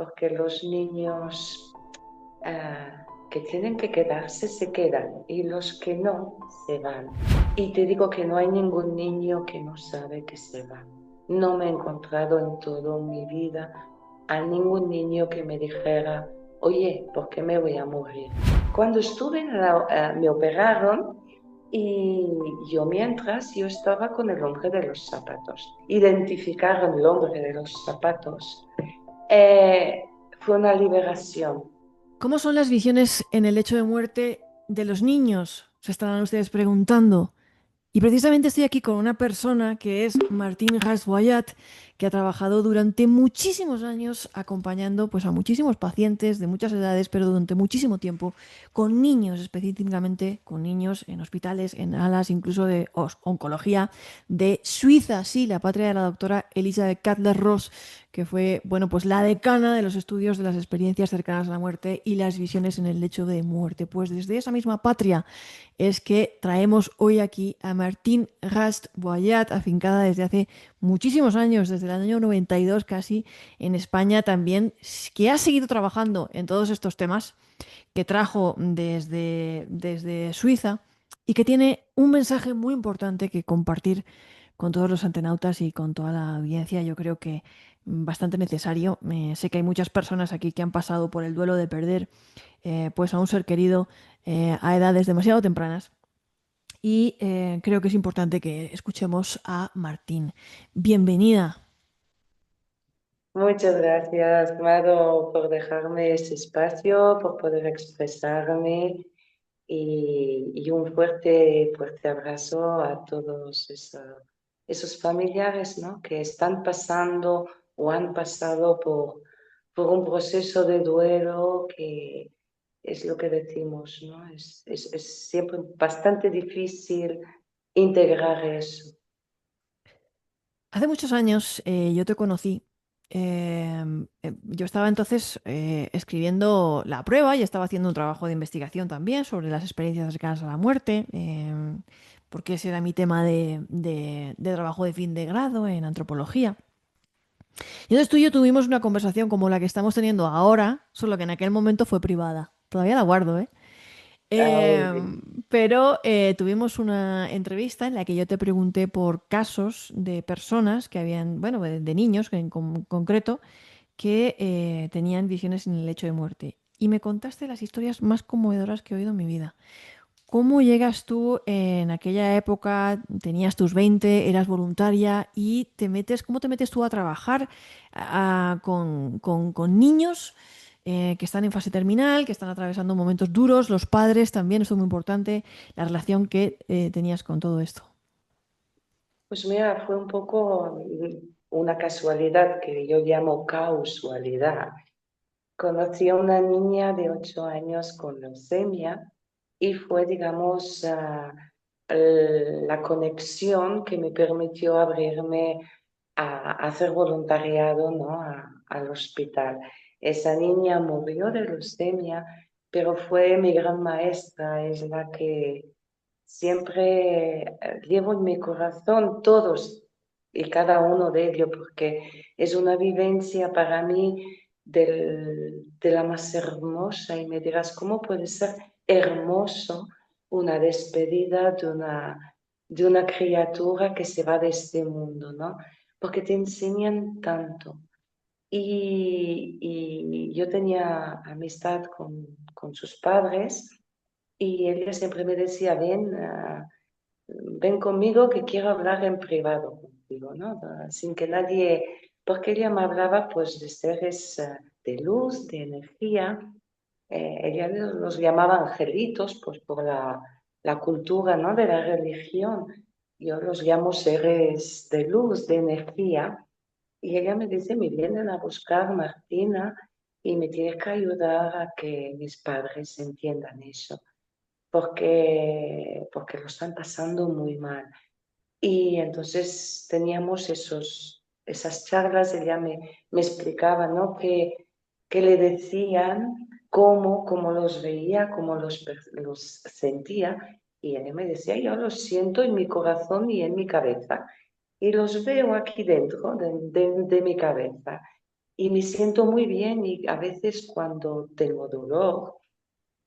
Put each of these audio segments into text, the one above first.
porque los niños que tienen que quedarse se quedan y los que no se van. Y te digo que no hay ningún niño que no sabe que se va. No me he encontrado en toda mi vida a ningún niño que me dijera, oye, ¿por qué me voy a morir? Cuando estuve me operaron y yo estaba con el hombre de los zapatos. Identificaron el hombre de los zapatos. Eh, Fue una liberación. ¿Cómo son las visiones en el lecho de muerte de los niños? Se estarán ustedes preguntando. Y precisamente estoy aquí con una persona que es Martín Rasboyat, que ha trabajado durante muchísimos años acompañando pues, a muchísimos pacientes de muchas edades, pero durante muchísimo tiempo, con niños específicamente, con niños en hospitales, en alas incluso de oncología de Suiza, sí, la patria de la doctora Elisabeth Katler-Ross, que fue bueno, pues la decana de los estudios de las experiencias cercanas a la muerte y las visiones en el lecho de muerte. Pues desde esa misma patria es que traemos hoy aquí a Martín Rast-Boyat, afincada desde hace muchísimos años, desde el año 92 casi, en España también, que ha seguido trabajando en todos estos temas, que trajo desde Suiza y que tiene un mensaje muy importante que compartir con todos los antenautas y con toda la audiencia. Yo creo que bastante necesario. Sé que hay muchas personas aquí que han pasado por el duelo de perder pues a un ser querido a edades demasiado tempranas y creo que es importante que escuchemos a Martín. Bienvenida. Muchas gracias, Mado, por dejarme ese espacio, por poder expresarme y un fuerte, fuerte abrazo a todos esos familiares, ¿no? Que están pasando o han pasado por un proceso de duelo que es lo que decimos, ¿no? Es siempre bastante difícil integrar eso. Hace muchos años yo te conocí. Yo estaba entonces escribiendo la prueba y estaba haciendo un trabajo de investigación también sobre las experiencias cercanas a la muerte, porque ese era mi tema de trabajo de fin de grado en antropología. Y entonces tú y yo tuvimos una conversación como la que estamos teniendo ahora, solo que en aquel momento fue privada. Todavía la guardo, ¿eh? Ah, muy Eh, bien. pero tuvimos una entrevista en la que yo te pregunté por casos de personas que habían, bueno, de niños en concreto, que tenían visiones en el lecho de muerte. Y me contaste las historias más conmovedoras que he oído en mi vida. ¿Cómo llegas tú en aquella época? Tenías tus 20, eras voluntaria y ¿cómo te metes tú a trabajar con niños que están en fase terminal, que están atravesando momentos duros, los padres también, esto es muy importante, la relación que tenías con todo esto? Pues mira, fue un poco una casualidad que yo llamo causalidad. Conocí a una niña de 8 años con leucemia y fue, digamos, la conexión que me permitió abrirme a hacer voluntariado, ¿no? Al hospital. Esa niña murió de leucemia, pero fue mi gran maestra, es la que siempre llevo en mi corazón todos y cada uno de ellos, porque es una vivencia para mí de la más hermosa y me dirás, ¿cómo puede ser hermoso una despedida de una criatura que se va de este mundo, ¿no? Porque te enseñan tanto. Y yo tenía amistad con sus padres y ella siempre me decía, ven, ven conmigo que quiero hablar en privado contigo, ¿no? Sin que nadie, porque ella me hablaba pues de seres de luz, de energía. Ella los llamaba angelitos pues por la cultura, ¿no? De la religión. Yo los llamo seres de luz, de energía. Y ella me dice, me vienen a buscar Martina y me tiene que ayudar a que mis padres entiendan eso porque lo están pasando muy mal. Y entonces teníamos esas charlas, ella me explicaba, ¿no? Que le decían cómo los veía, los sentía. Y ella me decía, yo los siento en mi corazón y en mi cabeza. Y los veo aquí dentro de mi cabeza. y me siento muy bien y a veces cuando tengo dolor,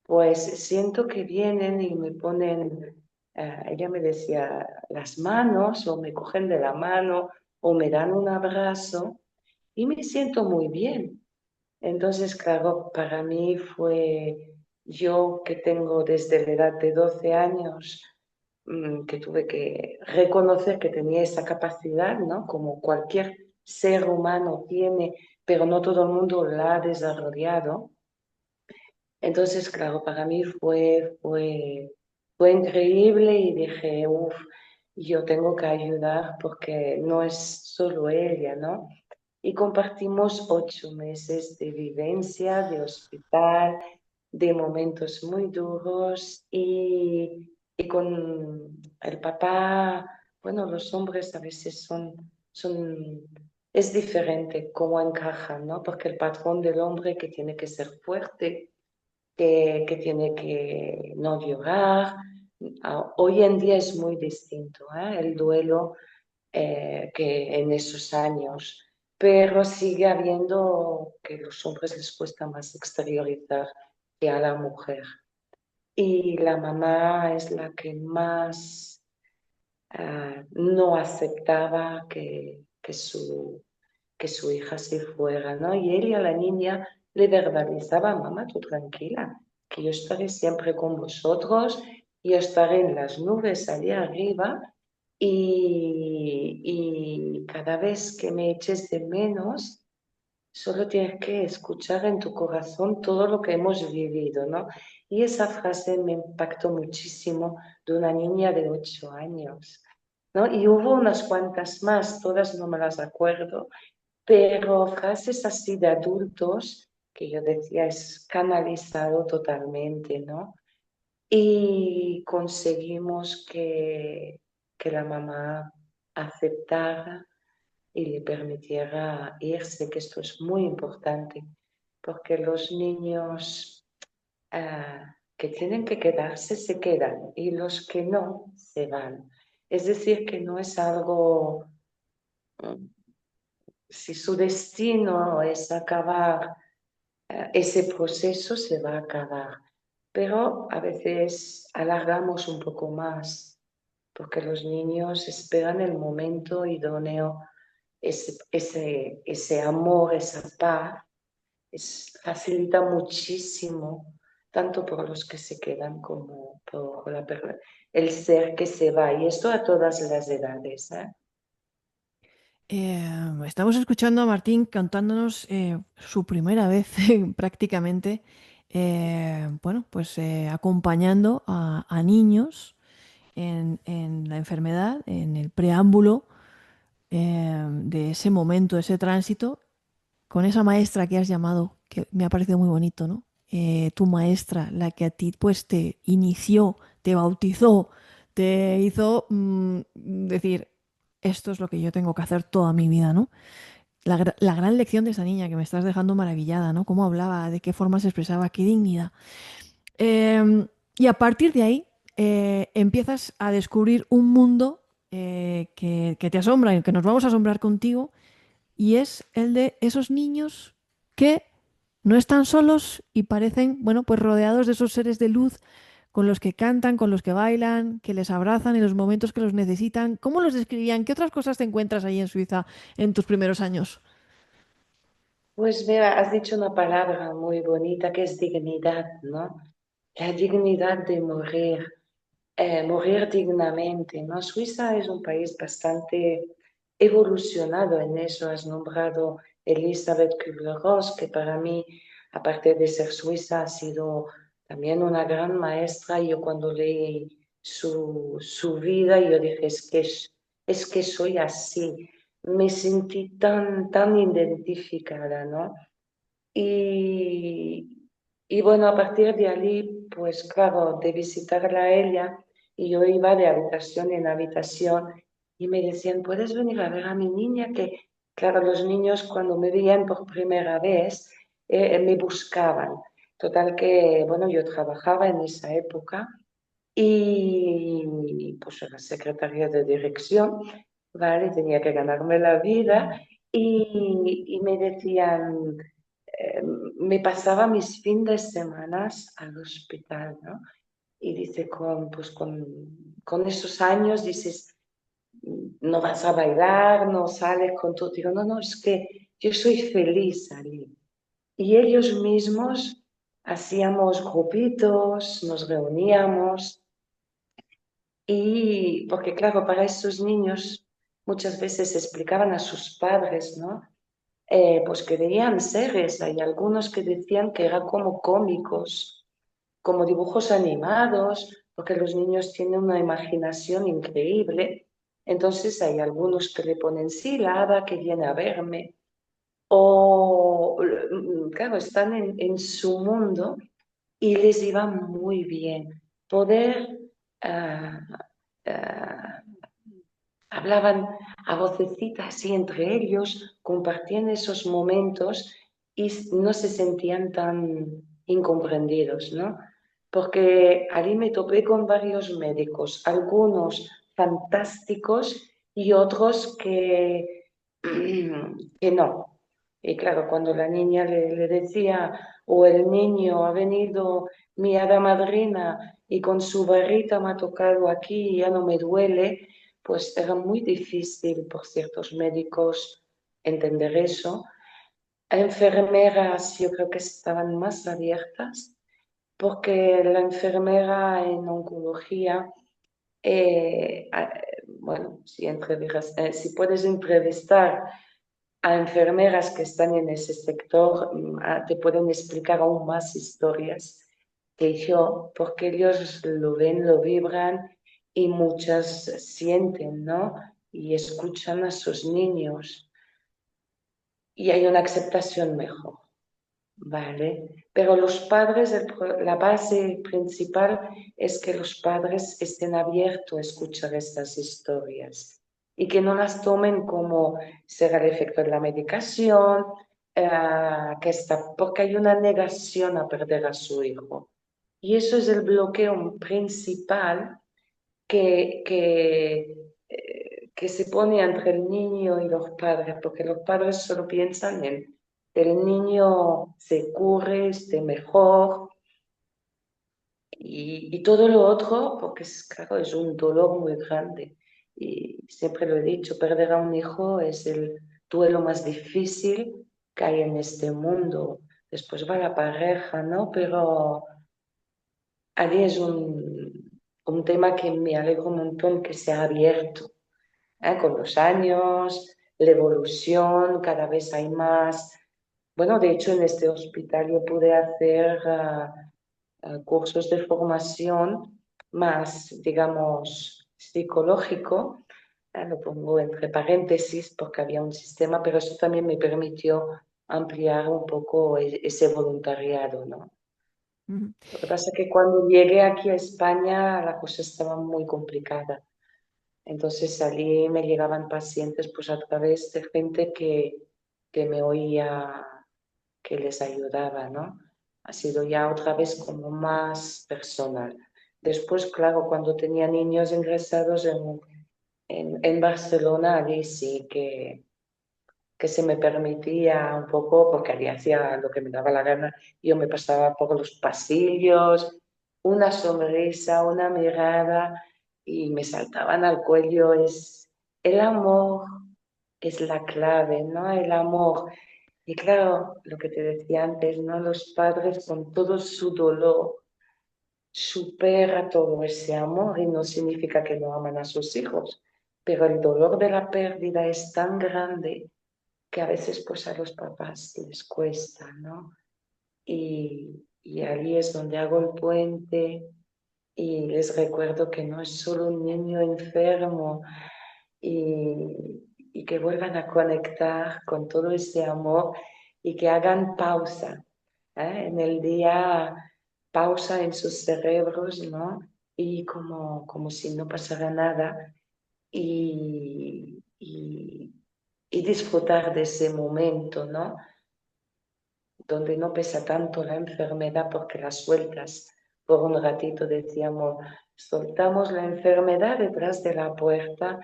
pues siento que vienen y me ponen, ella me decía, las manos o me cogen de la mano o me dan un abrazo y me siento muy bien. Entonces, claro, para mí fue yo que tengo desde la edad de 12 años, que tuve que reconocer que tenía esa capacidad, ¿no? Como cualquier ser humano tiene, pero no todo el mundo la ha desarrollado. Entonces, claro, para mí fue increíble y dije, uff, yo tengo que ayudar porque no es solo ella, ¿no? Y compartimos 8 meses de vivencia, de hospital, de momentos muy duros y con el papá, bueno, los hombres a veces es diferente cómo encajan, ¿no? Porque el patrón del hombre que tiene que ser fuerte, que tiene que no llorar, hoy en día es muy distinto, ¿eh? El duelo que en esos años, pero sigue habiendo que los hombres les cuesta más exteriorizar que a la mujer. Y la mamá es la que más no aceptaba que su hija se fuera, ¿no? Y ella, la niña, le verbalizaba, mamá, tú tranquila, que yo estaré siempre con vosotros, yo estaré en las nubes allá arriba y cada vez que me eches de menos, solo tienes que escuchar en tu corazón todo lo que hemos vivido, ¿no? Y esa frase me impactó muchísimo de una niña de 8 años, ¿no? Y hubo unas cuantas más, todas no me las acuerdo, pero frases así de adultos que yo decía es canalizado totalmente, ¿no? Y conseguimos que la mamá aceptara y le permitiera irse, que esto es muy importante, porque los niños que tienen que quedarse se quedan y los que no se van. Es decir, que no es algo, mm, si su destino es acabar ese proceso, se va a acabar. Pero a veces alargamos un poco más, porque los niños esperan el momento idóneo, ese amor, esa paz, facilita muchísimo, tanto por los que se quedan como por el ser que se va, y esto a todas las edades, ¿eh? Estamos escuchando a Martín cantándonos su primera vez prácticamente, bueno, pues acompañando a niños en la enfermedad, en el preámbulo de ese momento, ese tránsito, con esa maestra que has llamado, que me ha parecido muy bonito, ¿no? Tu maestra, la que a ti pues te inició, te bautizó, te hizo decir, esto es lo que yo tengo que hacer toda mi vida, ¿no? La gran lección de esa niña que me estás dejando maravillada, ¿no? Cómo hablaba, de qué forma se expresaba, qué dignidad. Y a partir de ahí empiezas a descubrir un mundo que te asombra y que nos vamos a asombrar contigo, y es el de esos niños que no están solos y parecen, bueno, pues rodeados de esos seres de luz con los que cantan, con los que bailan, que les abrazan en los momentos que los necesitan. ¿Cómo los describían? ¿Qué otras cosas te encuentras ahí en Suiza en tus primeros años? Pues mira, has dicho una palabra muy bonita que es dignidad, ¿no? La dignidad de morir, morir dignamente, ¿no? Suiza es un país bastante evolucionado en eso. Has nombrado Elizabeth Kübler-Ross, que para mí, aparte de ser suiza, ha sido también una gran maestra. Yo cuando leí su vida, yo dije, es que soy así. Me sentí tan identificada, ¿no? Y, y bueno, a partir de allí, pues claro, de visitarla a ella, y yo iba de habitación en habitación y me decían, ¿puedes venir a ver a mi niña? Que claro, los niños cuando me veían por primera vez me buscaban. Total que, bueno, yo trabajaba en esa época y pues era secretaria de dirección, ¿vale? Tenía que ganarme la vida y me decían, me pasaba mis fines de semana al hospital, ¿no? Y dice, con esos años dices, no vas a bailar, no sales con tu... Digo, no, no, es que yo soy feliz allí. Y ellos mismos hacíamos grupitos, nos reuníamos y porque claro, para esos niños muchas veces explicaban a sus padres, ¿no? Pues que veían seres, hay algunos que decían que eran como cómicos, como dibujos animados, porque los niños tienen una imaginación increíble. Entonces hay algunos que le ponen, sí, la hada que viene a verme, o, claro, están en su mundo y les iba muy bien. Poder, ah, ah, hablaban a vocecita así entre ellos, compartían esos momentos y no se sentían tan incomprendidos, ¿no? Porque allí me topé con varios médicos, algunos fantásticos y otros que no. Y claro, cuando la niña le decía, o el niño ha venido mi hada madrina y con su varita me ha tocado aquí y ya no me duele, pues era muy difícil por ciertos médicos entender eso. Enfermeras yo creo que estaban más abiertas porque la enfermera en oncología, bueno, si puedes entrevistar a enfermeras que están en ese sector, te pueden explicar aún más historias que yo, porque ellos lo ven, lo vibran y muchas sienten, ¿no? Y escuchan a sus niños y hay una aceptación mejor, ¿vale? Pero los padres, la base principal es que los padres estén abiertos a escuchar estas historias y que no las tomen como será el efecto de la medicación, porque hay una negación a perder a su hijo. Y eso es el bloqueo principal que se pone entre el niño y los padres, porque los padres solo piensan en que el niño se cure, esté mejor y todo lo otro, porque claro, es un dolor muy grande. Y siempre lo he dicho, perder a un hijo es el duelo más difícil que hay en este mundo. Después va la pareja, ¿no? Pero allí es un tema que me alegro un montón que se ha abierto, ¿eh? Con los años, la evolución, cada vez hay más. Bueno, de hecho, en este hospital yo pude hacer cursos de formación más, digamos, psicológico. Lo pongo entre paréntesis porque había un sistema, pero eso también me permitió ampliar un poco ese voluntariado, ¿no? Ujú. Lo que pasa es que cuando llegué aquí a España la cosa estaba muy complicada. Entonces allí me llegaban pacientes pues a través de gente que me oía que les ayudaba, ¿no? Ha sido ya otra vez como más personal. Después, claro, cuando tenía niños ingresados en Barcelona, allí sí que se me permitía un poco, porque allí hacía lo que me daba la gana, yo me pasaba por los pasillos, una sonrisa, una mirada, y me saltaban al cuello. Es el amor, es la clave, ¿no? El amor. Y claro, lo que te decía antes, ¿no? Los padres con todo su dolor supera todo ese amor y no significa que no aman a sus hijos, pero el dolor de la pérdida es tan grande que a veces pues a los papás les cuesta, ¿no? Y ahí es donde hago el puente y les recuerdo que no es solo un niño enfermo y que vuelvan a conectar con todo ese amor y que hagan pausa, en el día, pausa en sus cerebros, ¿no? Y como si no pasara nada y disfrutar de ese momento, ¿no? Donde no pesa tanto la enfermedad porque la sueltas por un ratito, decíamos, soltamos la enfermedad detrás de la puerta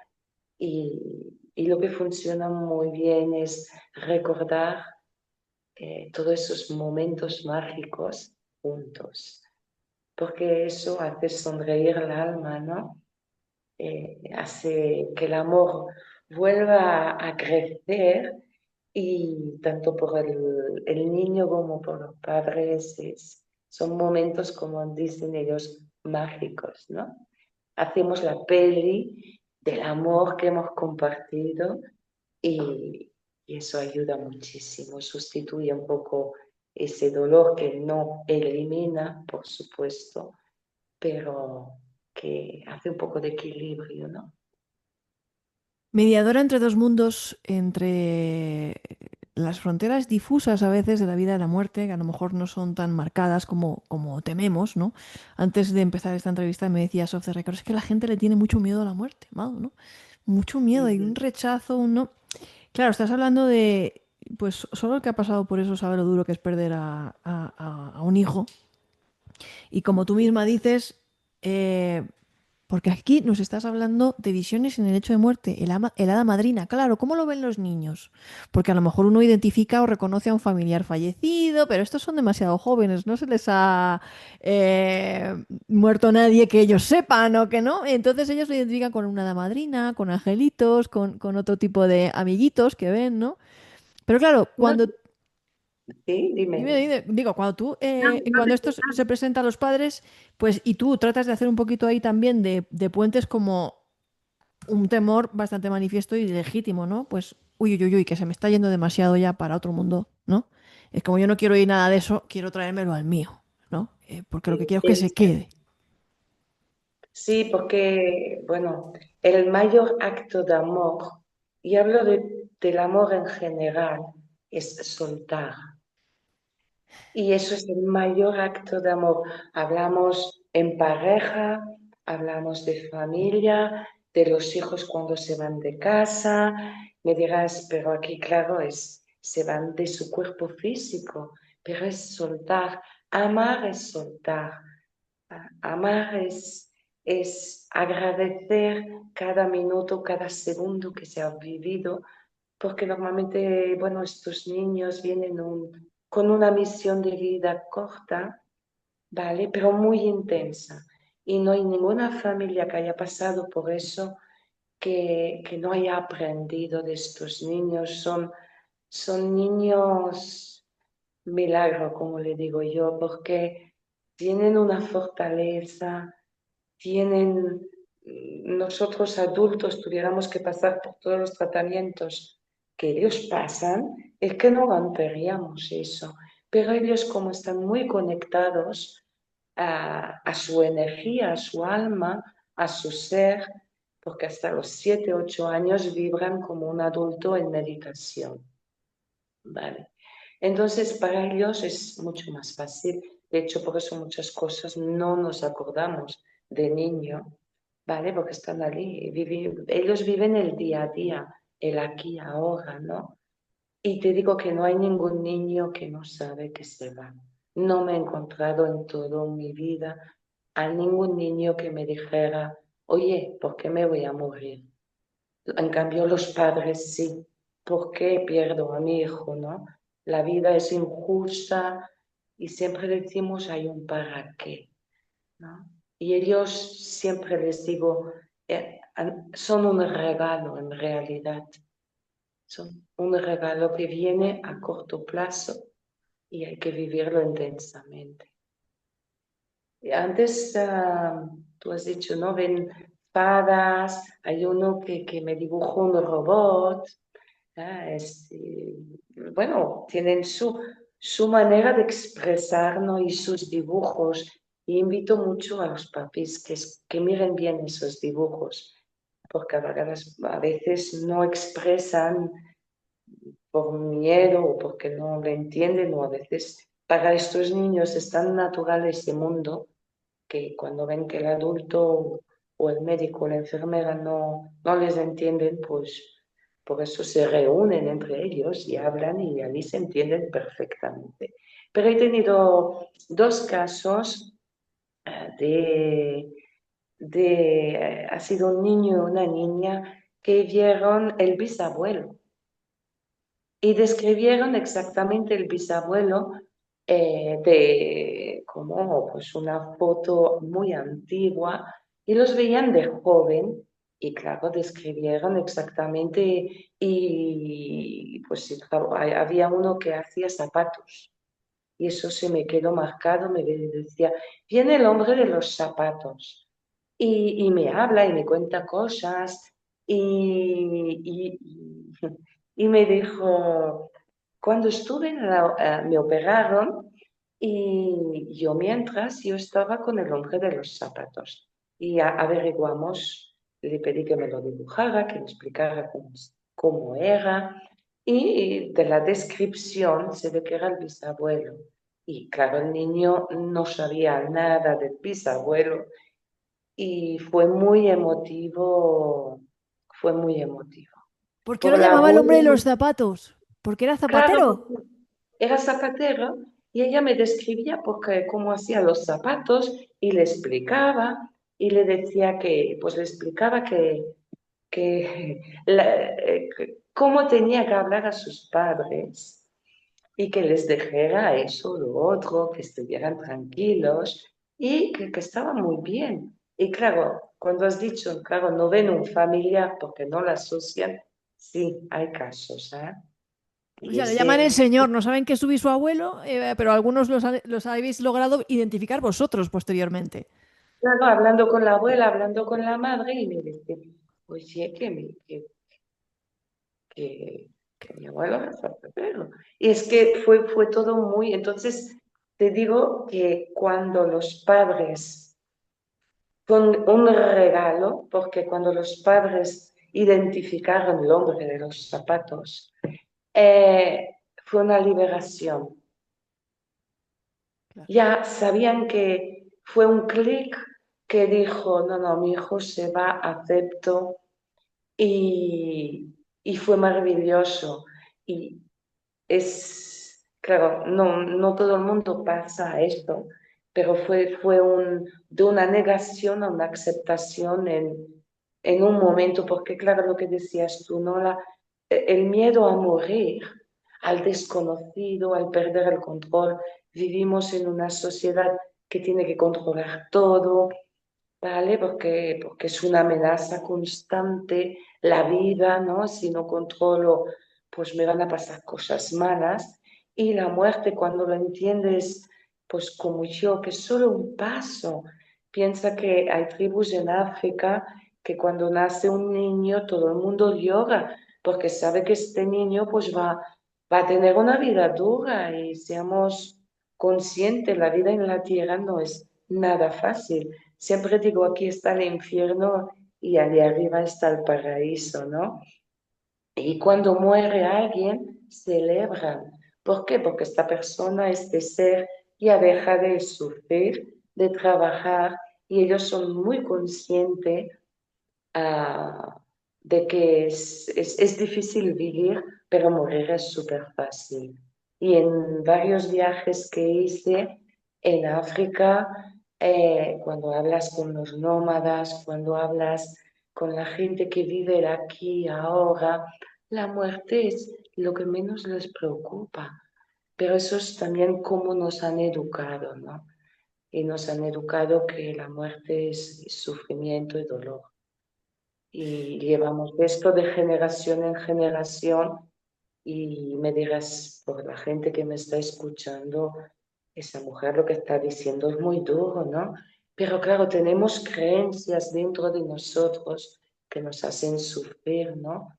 y Y lo que funciona muy bien es recordar todos esos momentos mágicos juntos, porque eso hace sonreír el alma, ¿no? Hace que el amor vuelva a crecer y tanto por el niño como por los padres son momentos, como dicen ellos, mágicos, ¿no? Hacemos la peli del amor que hemos compartido y, y eso ayuda muchísimo, sustituye un poco ese dolor que no elimina, por supuesto, pero que hace un poco de equilibrio, ¿no? Mediadora entre dos mundos, entre las fronteras difusas a veces de la vida y la muerte, que a lo mejor no son tan marcadas como tememos, ¿no? Antes de empezar esta entrevista me decía Off the Record, es que la gente le tiene mucho miedo a la muerte, Mado, ¿no? Mucho miedo, hay un Ujú. rechazo, un no. Claro, estás hablando de, pues solo el que ha pasado por eso sabe lo duro que es perder a un hijo. Y como tú misma dices, eh, porque aquí nos estás hablando de visiones en el hecho de muerte, el hada madrina, claro, ¿cómo lo ven los niños? Porque a lo mejor uno identifica o reconoce a un familiar fallecido, pero estos son demasiado jóvenes, no se les ha muerto nadie que ellos sepan o que no. Entonces ellos lo identifican con una hada madrina, con angelitos, con otro tipo de amiguitos que ven, ¿no? Pero claro, No, cuando sí, dime, dime. digo, cuando tú, No, no cuando esto se presenta a los padres, pues y tú tratas de hacer un poquito ahí también de puentes como un temor bastante manifiesto y legítimo, ¿no? Pues, uy, uy, uy, uy, que se me está yendo demasiado ya para otro mundo, ¿no? Es como yo no quiero oír nada de eso, quiero traérmelo al mío, ¿no? Porque lo que quiero es que se quede. sí, porque, bueno, el mayor acto de amor, y hablo del amor en general, es soltar. Y eso es el mayor acto de amor. Hablamos en pareja, hablamos de familia, de los hijos cuando se van de casa. Me dirás, pero aquí, claro, se van de su cuerpo físico, pero es soltar. Amar es soltar. Amar es agradecer cada minuto, cada segundo que se ha vivido, porque normalmente, bueno, estos niños vienen con una misión de vida corta, ¿vale? Pero muy intensa. Y no hay ninguna familia que haya pasado por eso que no haya aprendido de estos niños. Son niños milagro, como le digo yo, porque tienen una fortaleza, tienen, nosotros adultos tuviéramos que pasar por todos los tratamientos que ellos pasan, es que no aguantaríamos eso. Pero ellos como están muy conectados a su energía, a su alma, a su ser, porque hasta los 7, 8 años vibran como un adulto en meditación. ¿Vale? Entonces, para ellos es mucho más fácil. De hecho, por eso muchas cosas no nos acordamos de niño, ¿vale? Porque están allí, ellos viven el día a día, el aquí, ahora, ¿no? Y te digo que no hay ningún niño que no sabe que se va. No me he encontrado en toda mi vida a ningún niño que me dijera, oye, ¿por qué me voy a morir? En cambio, los padres sí. ¿Por qué pierdo a mi hijo, no? La vida es injusta y siempre decimos hay un para qué, ¿no? Y ellos siempre les digo, son un regalo en realidad. Son un regalo que viene a corto plazo y hay que vivirlo intensamente. Y antes tú has dicho, ¿no? Ven fadas, hay uno que me dibujó un robot. Bueno, tienen su manera de expresarnos y sus dibujos. Y invito mucho a los papis que miren bien esos dibujos, porque a veces no expresan por miedo o porque no lo entienden, o a veces para estos niños es tan natural ese mundo que cuando ven que el adulto o el médico o la enfermera no les entienden, pues por eso se reúnen entre ellos y hablan y allí se entienden perfectamente. Pero he tenido dos casos ha sido un niño y una niña que vieron el bisabuelo y describieron exactamente el bisabuelo de como pues una foto muy antigua y los veían de joven y claro, describieron exactamente y pues sí, claro, había uno que hacía zapatos y eso se me quedó marcado, me decía, viene el hombre de los zapatos y me habla y me cuenta cosas y me dijo, cuando estuve me operaron y yo mientras yo estaba con el hombre de los zapatos y averiguamos, le pedí que me lo dibujara, que me explicara cómo era y de la descripción se ve que era el bisabuelo. Y claro, el niño no sabía nada del bisabuelo y fue muy emotivo. ¿Por qué lo Por la llamaba el hombre de los bullying, zapatos? ¿Porque era claro, zapatero? porque era zapatero y ella me describía porque cómo hacía los zapatos y le explicaba y le decía que, pues le explicaba que cómo tenía que hablar a sus padres y que les dejara eso, lo otro, que estuvieran tranquilos y que estaba muy bien. Y claro, cuando has dicho, claro, no ven un familiar porque no la asocian, sí, hay casos, ¿eh? O Y sea, le llaman el ese, señor, no saben que es su bisabuelo, pero algunos los habéis logrado identificar vosotros posteriormente. claro, hablando con la abuela, hablando con la madre, y me dice, oye, que mi abuelo era zapatero. Y es que fue todo muy, entonces te digo que cuando los padres con un regalo, porque cuando los padres identificaron el hombre de los zapatos, fue una liberación. Claro. Ya sabían que fue un clic que dijo, no, no, mi hijo se va, acepto, y fue maravilloso. Y claro, no todo el mundo pasa a esto, pero de una negación a una aceptación en un momento, porque claro, lo que decías tú, ¿no? El miedo a morir, al desconocido, al perder el control. Vivimos en una sociedad que tiene que controlar todo, ¿vale? Porque es una amenaza constante la vida, ¿no? Si no controlo, pues me van a pasar cosas malas. Y la muerte, cuando lo entiendes, pues como yo, que es solo un paso. Piensa que hay tribus en África que cuando nace un niño todo el mundo llora porque sabe que este niño pues va a tener una vida dura y seamos conscientes, la vida en la tierra no es nada fácil. Siempre digo, aquí está el infierno y allá arriba está el paraíso, ¿no? Y cuando muere alguien, celebran. ¿Por qué? Porque esta persona, este ser, ya deja de sufrir, de trabajar, y ellos son muy conscientes de que es difícil vivir, pero morir es súper fácil. Y en varios viajes que hice en África, cuando hablas con los nómadas, cuando hablas con la gente que vive el aquí y ahora, la muerte es lo que menos les preocupa. Pero eso es también cómo nos han educado, ¿no? Y nos han educado que la muerte es sufrimiento y dolor y llevamos esto de generación en generación y me dirás, por la gente que me está escuchando, esa mujer lo que está diciendo es muy duro, ¿no? Pero claro, tenemos creencias dentro de nosotros que nos hacen sufrir, ¿no?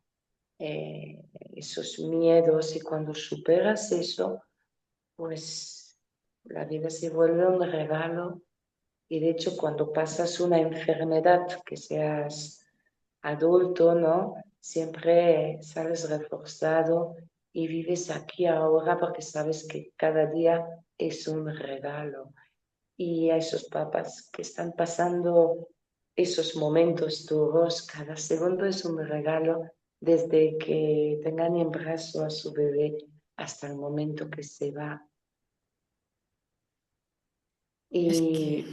Esos miedos y cuando superas eso, pues la vida se vuelve un regalo y de hecho cuando pasas una enfermedad que seas adulto, ¿no? Siempre sales reforzado y vives aquí ahora porque sabes que cada día es un regalo. Y a esos papás que están pasando esos momentos duros, cada segundo es un regalo desde que tengan en brazo a su bebé hasta el momento que se va. Es que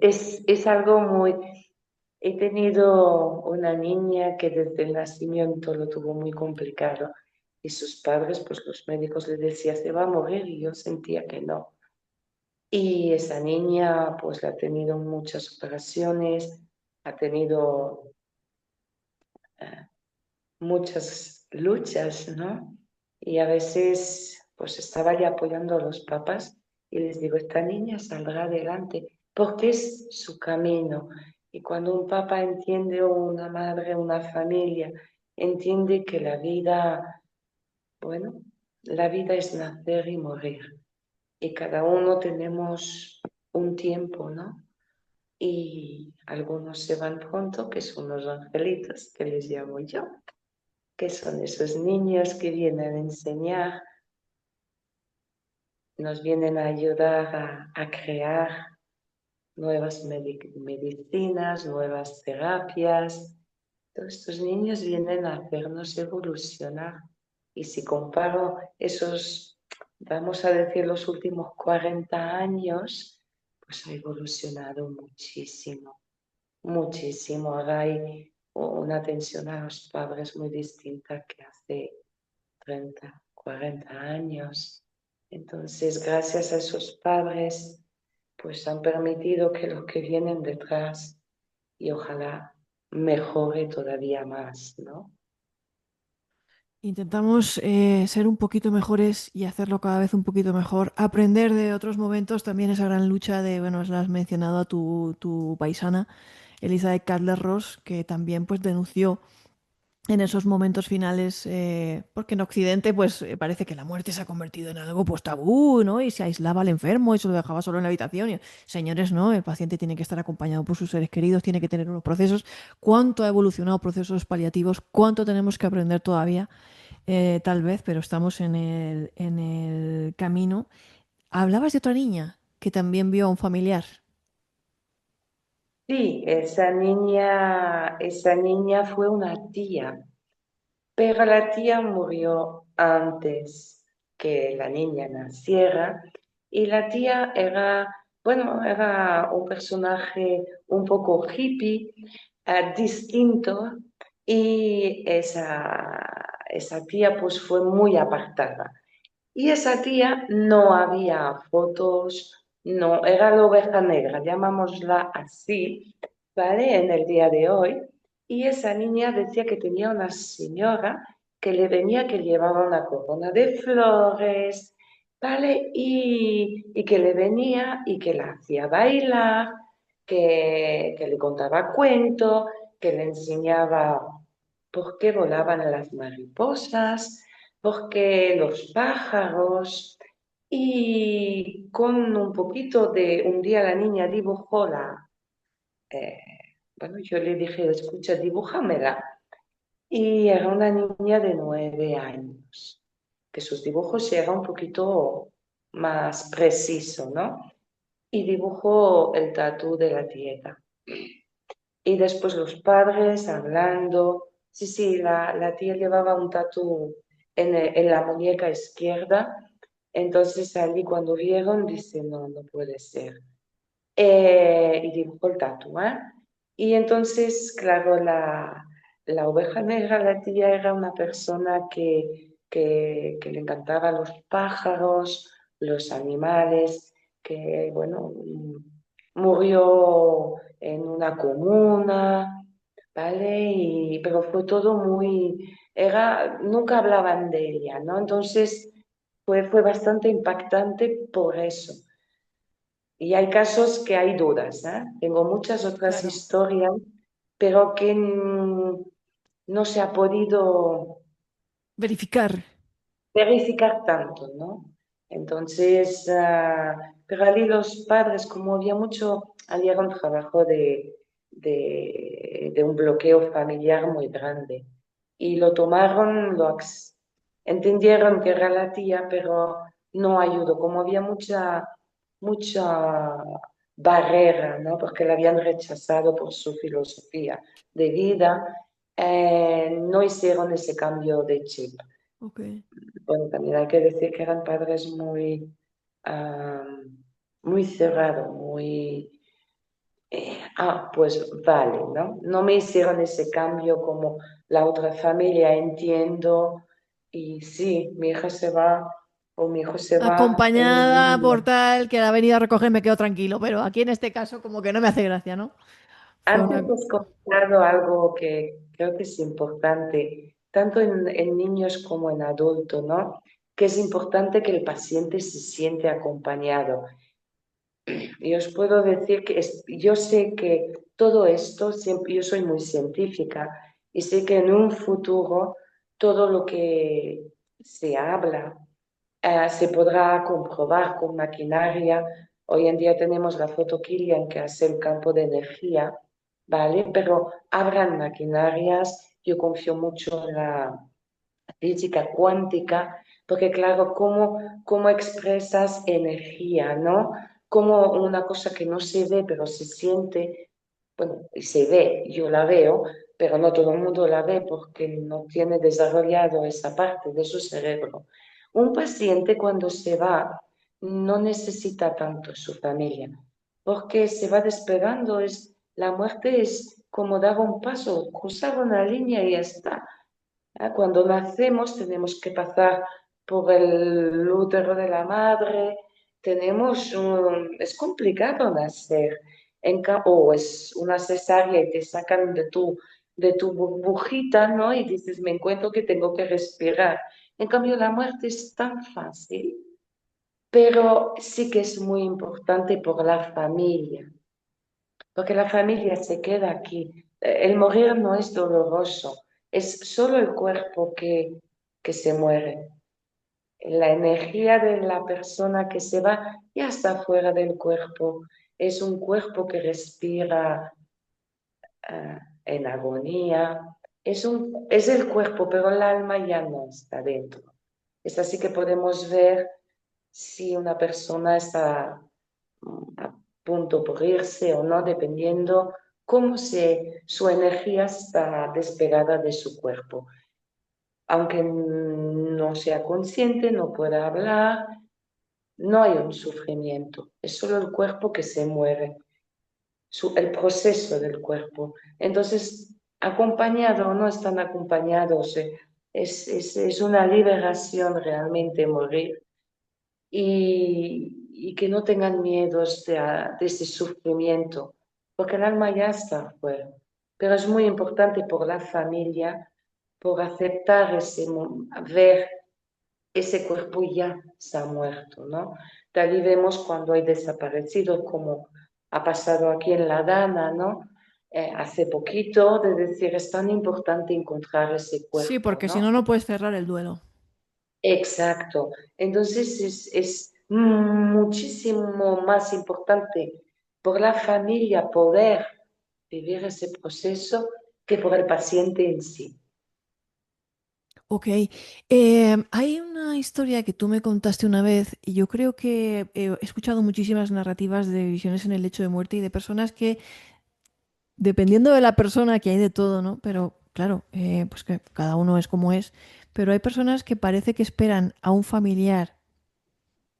Y es algo muy, He tenido una niña que desde el nacimiento lo tuvo muy complicado y sus padres, pues los médicos le decían, se va a morir y yo sentía que no. Y esa niña pues ha tenido muchas operaciones, ha tenido eh, muchas luchas, ¿no? Y a veces pues estaba ya apoyando a los papás y les digo, esta niña saldrá adelante porque es su camino. Y cuando un papá entiende o una madre, una familia, entiende que la vida, bueno, la vida es nacer y morir. Y cada uno tenemos un tiempo, ¿no? Y algunos se van pronto, que son los angelitos, que les llamo yo, que son esos niños que vienen a enseñar, nos vienen a ayudar a crear nuevas medicinas, nuevas terapias. Todos estos niños vienen a hacernos evolucionar. Y si comparo esos, vamos a decir, los últimos 40 años, pues ha evolucionado muchísimo, muchísimo. Ahora hay una atención a los padres muy distinta que hace 30, 40 años. Entonces, gracias a esos padres, pues han permitido que los que vienen detrás y ojalá mejore todavía más, ¿no? Intentamos ser un poquito mejores y hacerlo cada vez un poquito mejor. Aprender de otros momentos, también esa gran lucha de, bueno, la has mencionado a tu paisana, Elizabeth Kubler-Ross, que también pues denunció en esos momentos finales, porque en Occidente pues parece que la muerte se ha convertido en algo pues tabú, ¿no? Y se aislaba al enfermo y se lo dejaba solo en la habitación. Y, señores, no, el paciente tiene que estar acompañado por sus seres queridos, tiene que tener unos procesos. ¿Cuánto ha evolucionado procesos paliativos? ¿Cuánto tenemos que aprender todavía? Tal vez, pero estamos en el camino. Hablabas de otra niña que también vio a un familiar. Sí, esa niña fue una tía, pero la tía murió antes que la niña naciera y la tía era, bueno, era un personaje un poco hippie, distinto y esa tía pues fue muy apartada. Y esa tía no había fotos, no, era la oveja negra, llamámosla así, ¿vale? En el día de hoy. Y esa niña decía que tenía una señora que le venía, que llevaba una corona de flores, ¿vale? Y que le venía y que la hacía bailar, que le contaba cuentos, que le enseñaba por qué volaban las mariposas, porque los pájaros, y con un poquito de, un día la niña dibujó eh, bueno, yo le dije, escucha, dibújamela. Y era una niña de 9 años, que sus dibujos eran un poquito más preciso, ¿no? Y dibujó el tatú de la tieta. Y después los padres hablando. Sí, sí, la tía llevaba un tatú en la muñeca izquierda. Entonces allí cuando vieron, dice, no, no puede ser. Y dibujó el tatú, ¿eh? Y entonces, claro, la oveja negra, la tía, era una persona que le encantaban los pájaros, los animales, que, bueno, murió en una comuna, ¿vale? Pero fue todo muy, nunca hablaban de ella, ¿no? Entonces fue bastante impactante por eso. Y hay casos que hay dudas, ¿eh? Tengo muchas otras Claro. historias, pero que no se ha podido Verificar. verificar tanto, ¿no? Entonces, pero allí los padres, como había mucho, había un trabajo de un bloqueo familiar muy grande. Y lo tomaron, entendieron que era la tía, pero no ayudó. Como había mucha barrera, ¿no? Porque la habían rechazado por su filosofía de vida, no hicieron ese cambio de chip. Ok. Bueno, también hay que decir que eran padres muy, muy cerrados, muy... Pues vale, ¿no? No me hicieron ese cambio como la otra familia, entiendo, y sí, mi hija se va o mi hijo se va en un Acompañada día. por tal que la ha venido a recoger me quedo tranquilo, pero aquí en este caso como que no me hace gracia, ¿no? Fue Antes una... has comentado algo que creo que es importante, tanto en niños como en adultos, ¿no? Que es importante que el paciente se siente acompañado. Y os puedo decir que yo sé que todo esto, siempre, yo soy muy científica y sé que en un futuro todo lo que se habla se podrá comprobar con maquinaria. Hoy en día tenemos la foto Killian que hace el campo de energía, ¿vale? Pero habrán maquinarias, yo confío mucho en la física cuántica, porque claro, cómo expresas energía, ¿no? Como una cosa que no se ve, pero se siente, bueno, y se ve, yo la veo, pero no todo el mundo la ve porque no tiene desarrollado esa parte de su cerebro. Un paciente cuando se va no necesita tanto su familia, porque se va despegando, la muerte es como dar un paso, cruzar una línea y ya está. Cuando nacemos tenemos que pasar por el útero de la madre, es complicado nacer, o es una cesárea y te sacan de tu burbujita, ¿no? Y dices, me encuentro que tengo que respirar. En cambio, la muerte es tan fácil, pero sí que es muy importante por la familia, porque la familia se queda aquí. El morir no es doloroso, es solo el cuerpo que se muere. La energía de la persona que se va ya está fuera del cuerpo. Es un cuerpo que respira en agonía. Es el cuerpo, pero el alma ya no está dentro. Es así que podemos ver si una persona está a punto por irse o no, dependiendo su energía está despegada de su cuerpo. Aunque no sea consciente, no pueda hablar, no hay un sufrimiento, es solo el cuerpo que se mueve, el proceso del cuerpo. Entonces, acompañado o no están acompañados, es una liberación realmente morir y que no tengan miedos de ese sufrimiento, porque el alma ya está afuera. Pero es muy importante por la familia, por aceptar ver ese cuerpo ya se ha muerto, ¿no? De ahí vemos cuando hay desaparecidos, como ha pasado aquí en La Dana, ¿no? Hace poquito, de decir, es tan importante encontrar ese Sí, cuerpo, porque si no, ¿no? no puedes cerrar el duelo. Exacto. Entonces es muchísimo más importante por la familia poder vivir ese proceso que por el paciente en sí. Ok. Hay una historia que tú me contaste una vez y yo creo que he escuchado muchísimas narrativas de visiones en el lecho de muerte y de personas que, dependiendo de la persona, que hay de todo, ¿no? Pero claro, pues que cada uno es como es, pero hay personas que parece que esperan a un familiar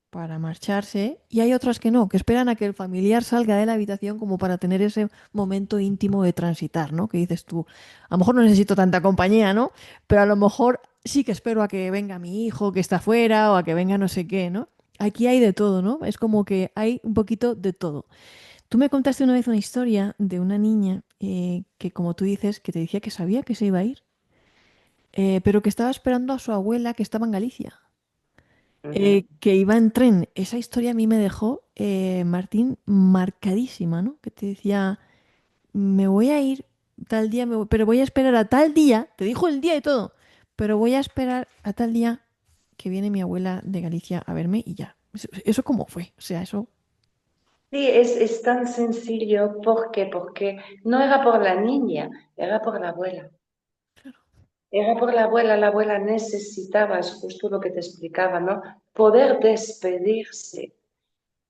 para marcharse y hay otras que no, que esperan a que el familiar salga de la habitación como para tener ese momento íntimo de transitar, ¿no? Que dices tú, a lo mejor no necesito tanta compañía, ¿no? Pero a lo mejor sí que espero a que venga mi hijo que está afuera o a que venga no sé qué, ¿no? Aquí hay de todo, ¿no? Es como que hay un poquito de todo. Tú me contaste una vez una historia de una niña que, como tú dices, que te decía que sabía que se iba a ir, pero que estaba esperando a su abuela que estaba en Galicia. Ujú. Que iba en tren. Esa historia a mí me dejó, Martín, marcadísima, ¿no? Que te decía, me voy a ir tal día, pero voy a esperar a tal día, te dijo el día y todo, pero voy a esperar a tal día que viene mi abuela de Galicia a verme y ya. Eso cómo fue, o sea, eso... Sí, es tan sencillo. ¿Por qué? Porque no era por la niña, era por la abuela. Era por la abuela necesitaba, es justo lo que te explicaba, ¿no? Poder despedirse.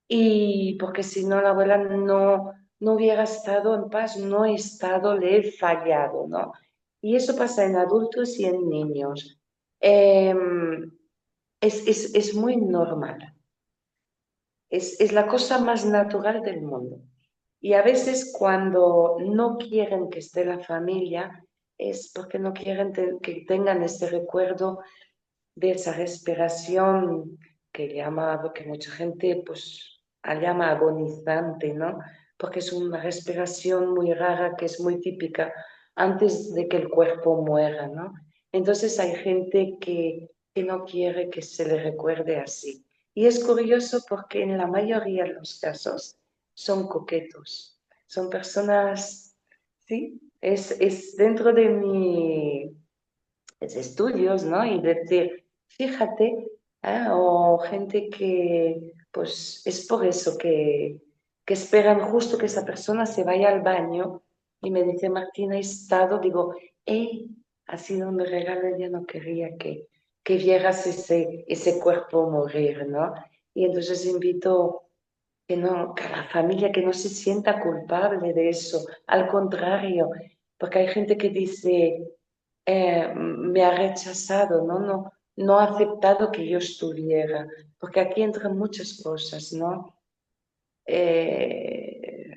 Y porque si no, la abuela no hubiera estado en paz, no he estado, le he fallado, ¿no? Y eso pasa en adultos y en niños. Em, es muy normal. Es la cosa más natural del mundo. Y a veces cuando no quieren que esté la familia, es porque no quieren que tengan ese recuerdo de esa respiración que mucha gente pues llama agonizante, ¿no? Porque es una respiración muy rara que es muy típica antes de que el cuerpo muera, ¿no? Entonces hay gente que no quiere que se le recuerde así. Y es curioso porque en la mayoría de los casos son coquetos, son personas, ¿sí? Es dentro de mi estudios, ¿no? Y decir, fíjate, o gente que, pues es por eso que esperan justo que esa persona se vaya al baño y me dice, Martina, he estado, digo, hey, ha sido un regalo, yo no quería que vieras ese cuerpo morir, ¿no? Y entonces invito que no, que a la familia que no se sienta culpable de eso, al contrario, porque hay gente que dice, me ha rechazado, ¿no? No ha aceptado que yo estuviera, porque aquí entran muchas cosas, ¿no? Eh,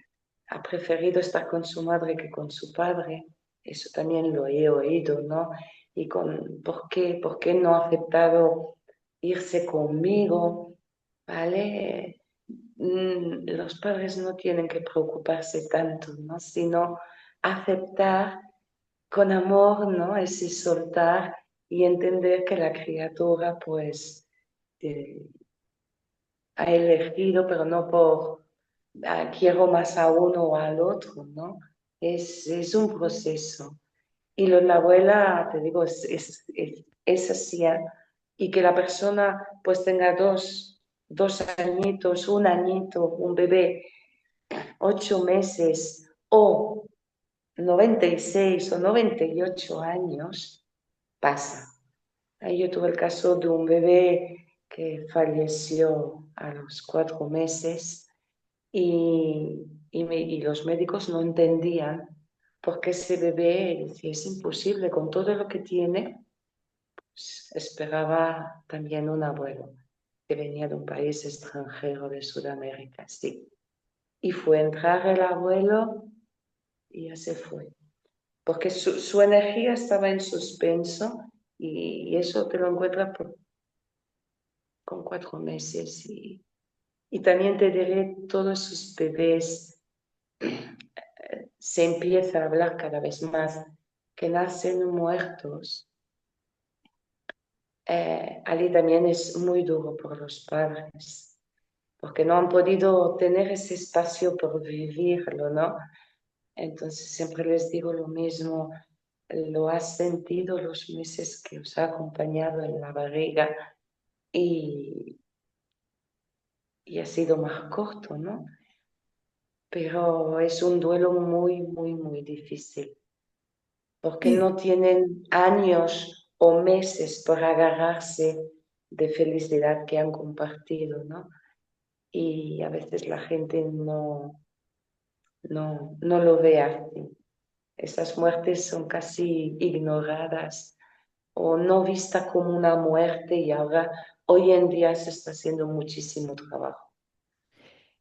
ha preferido estar con su madre que con su padre, eso también lo he oído, ¿no? Y ¿por qué no ha aceptado irse conmigo? ¿Vale? Los padres no tienen que preocuparse tanto, ¿no? Sino aceptar con amor, ¿no? Ese soltar y entender que la criatura, pues, eh, ha elegido, pero no por quiero más a uno o al otro, ¿no? Es un proceso. Y lo de la abuela, te digo, es así, ¿eh? Y que la persona pues tenga dos añitos, un añito, un bebé, 8 meses o 96 o 98 años, pasa. Ahí yo tuve el caso de un bebé que falleció a los 4 meses y los médicos no entendían por qué ese bebé decía, es imposible, con todo lo que tiene, pues, esperaba también un abuelo que venía de un país extranjero de Sudamérica, sí. Y fue entrar el abuelo y ya se fue, porque su energía estaba en suspenso y eso te lo encuentras con 4 meses. Y también te diré, todos esos bebés se empieza a hablar cada vez más que nacen muertos. Ali también es muy duro por los padres, porque no han podido tener ese espacio por vivirlo, ¿no? Entonces siempre les digo lo mismo, lo has sentido los meses que os ha acompañado en la barriga y, y ha sido más corto, ¿no? Pero es un duelo muy, muy, muy difícil, porque Y no tienen años o meses por agarrarse de felicidad que han compartido, ¿no? Y a veces la gente no lo ve así. Esas muertes son casi ignoradas o no vistas como una muerte y ahora, hoy en día se está haciendo muchísimo trabajo.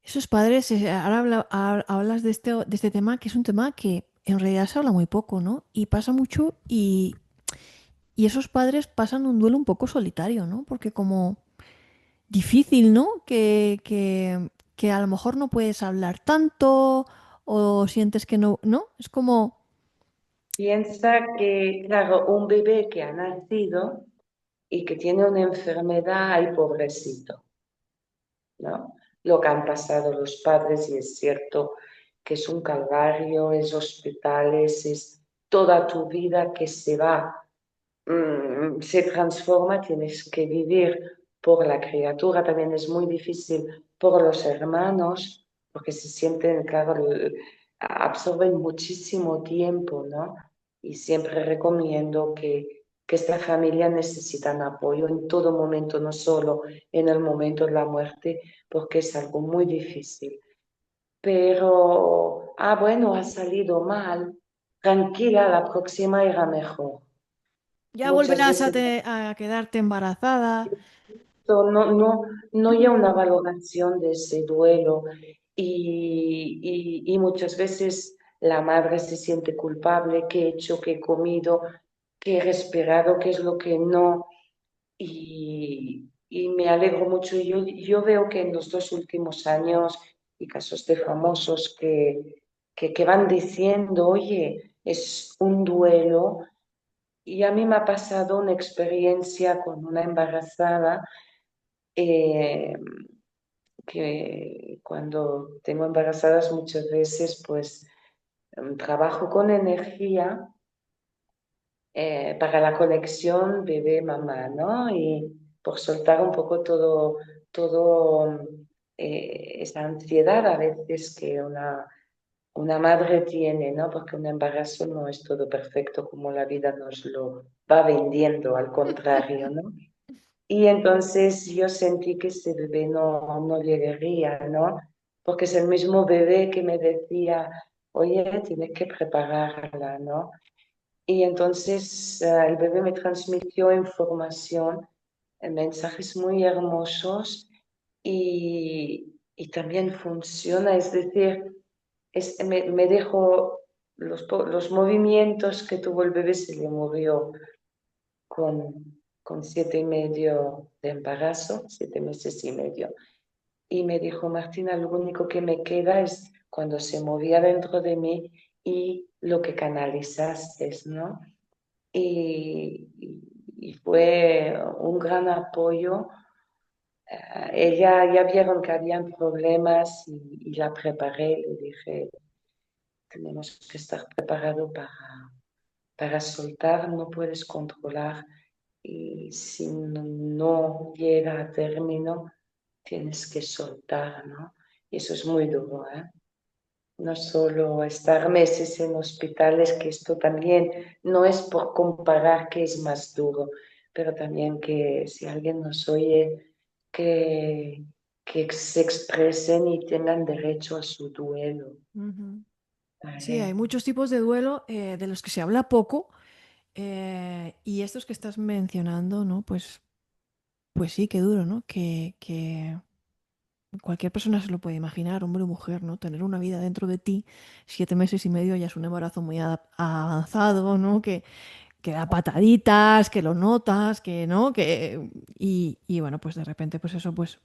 esos padres, ahora hablas de este tema, que es un tema que en realidad se habla muy poco, ¿no? Y pasa mucho y esos padres pasan un duelo un poco solitario, ¿no? Porque como difícil, ¿no? Que a lo mejor no puedes hablar tanto o sientes que no, ¿no? Es como, Piensa que, claro, un bebé que ha nacido y que tiene una enfermedad, ay, pobrecito, ¿no? Lo que han pasado los padres y es cierto que es un calvario, es hospitales, es toda tu vida que se va, se transforma, tienes que vivir por la criatura, también es muy difícil por los hermanos, porque se sienten, claro, absorben muchísimo tiempo, ¿no? Y siempre recomiendo que esta familia necesitan apoyo en todo momento, no solo en el momento de la muerte, porque es algo muy difícil. Pero, bueno, ha salido mal. Tranquila, la próxima irá mejor. ya Muchas volverás veces a quedarte embarazada. no hay una valoración de ese duelo y muchas veces la madre se siente culpable, qué he hecho, qué he comido, qué he respirado, qué es lo que no. Y me alegro mucho. Yo veo que en los 2 últimos años y casos de famosos que van diciendo, oye, es un duelo. Y a mí me ha pasado una experiencia con una embarazada eh, que cuando tengo embarazadas muchas veces pues trabajo con energía para la conexión bebé-mamá, ¿no? Y por soltar un poco todo esa ansiedad a veces que una madre tiene, ¿no? Porque un embarazo no es todo perfecto como la vida nos lo va vendiendo, al contrario, ¿no? Y entonces yo sentí que ese bebé no llegaría, ¿no? Porque es el mismo bebé que me decía, oye, tienes que prepararla, ¿no? Y entonces el bebé me transmitió información, mensajes muy hermosos y también funciona, es decir, me dejó los movimientos que tuvo el bebé, se le movió con 7 y medio de embarazo, 7 meses y medio. Y me dijo, Martina, lo único que me queda es cuando se movía dentro de mí y lo que canalizaste, ¿no? Y fue un gran apoyo. Ella ya vieron que habían problemas y la preparé, le dije, tenemos que estar preparados para soltar, no puedes controlar y si no llega a término, tienes que soltar, ¿no? Y eso es muy duro, ¿eh? No solo estar meses en hospitales, que esto también no es por comparar que es más duro, pero también que si alguien nos oye, que, que se expresen y tengan derecho a su duelo. Ujú. Sí, hay ¿Vale? muchos tipos de duelo de los que se habla poco y estos que estás mencionando, ¿no? Pues sí, qué duro, ¿no? Que cualquier persona se lo puede imaginar, hombre o mujer, ¿no? Tener una vida dentro de ti, 7 meses y medio ya es un embarazo muy avanzado, ¿no? Que da pataditas, que lo notas, que no, y bueno, pues de repente, pues eso, pues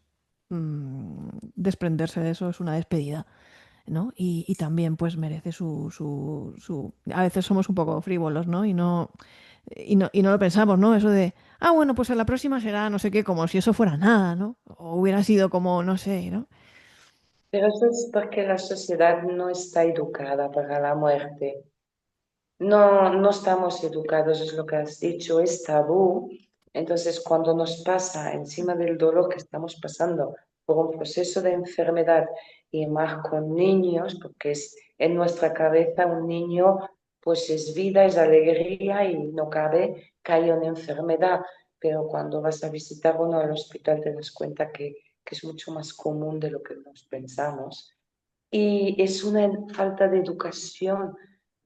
desprenderse de eso es una despedida, ¿no? Y también pues merece A veces somos un poco frívolos, ¿no? Y no lo pensamos, ¿no? Eso de, bueno, pues a la próxima será no sé qué, como si eso fuera nada, ¿no? O hubiera sido como, no sé, ¿no? Pero eso es porque la sociedad no está educada para la muerte. No estamos educados, es lo que has dicho, es tabú. Entonces, cuando nos pasa encima del dolor que estamos pasando por un proceso de enfermedad y más con niños, porque es en nuestra cabeza un niño, pues es vida, es alegría y no cabe que haya una enfermedad. Pero cuando vas a visitar uno al hospital te das cuenta que es mucho más común de lo que nos pensamos. Y es una falta de educación.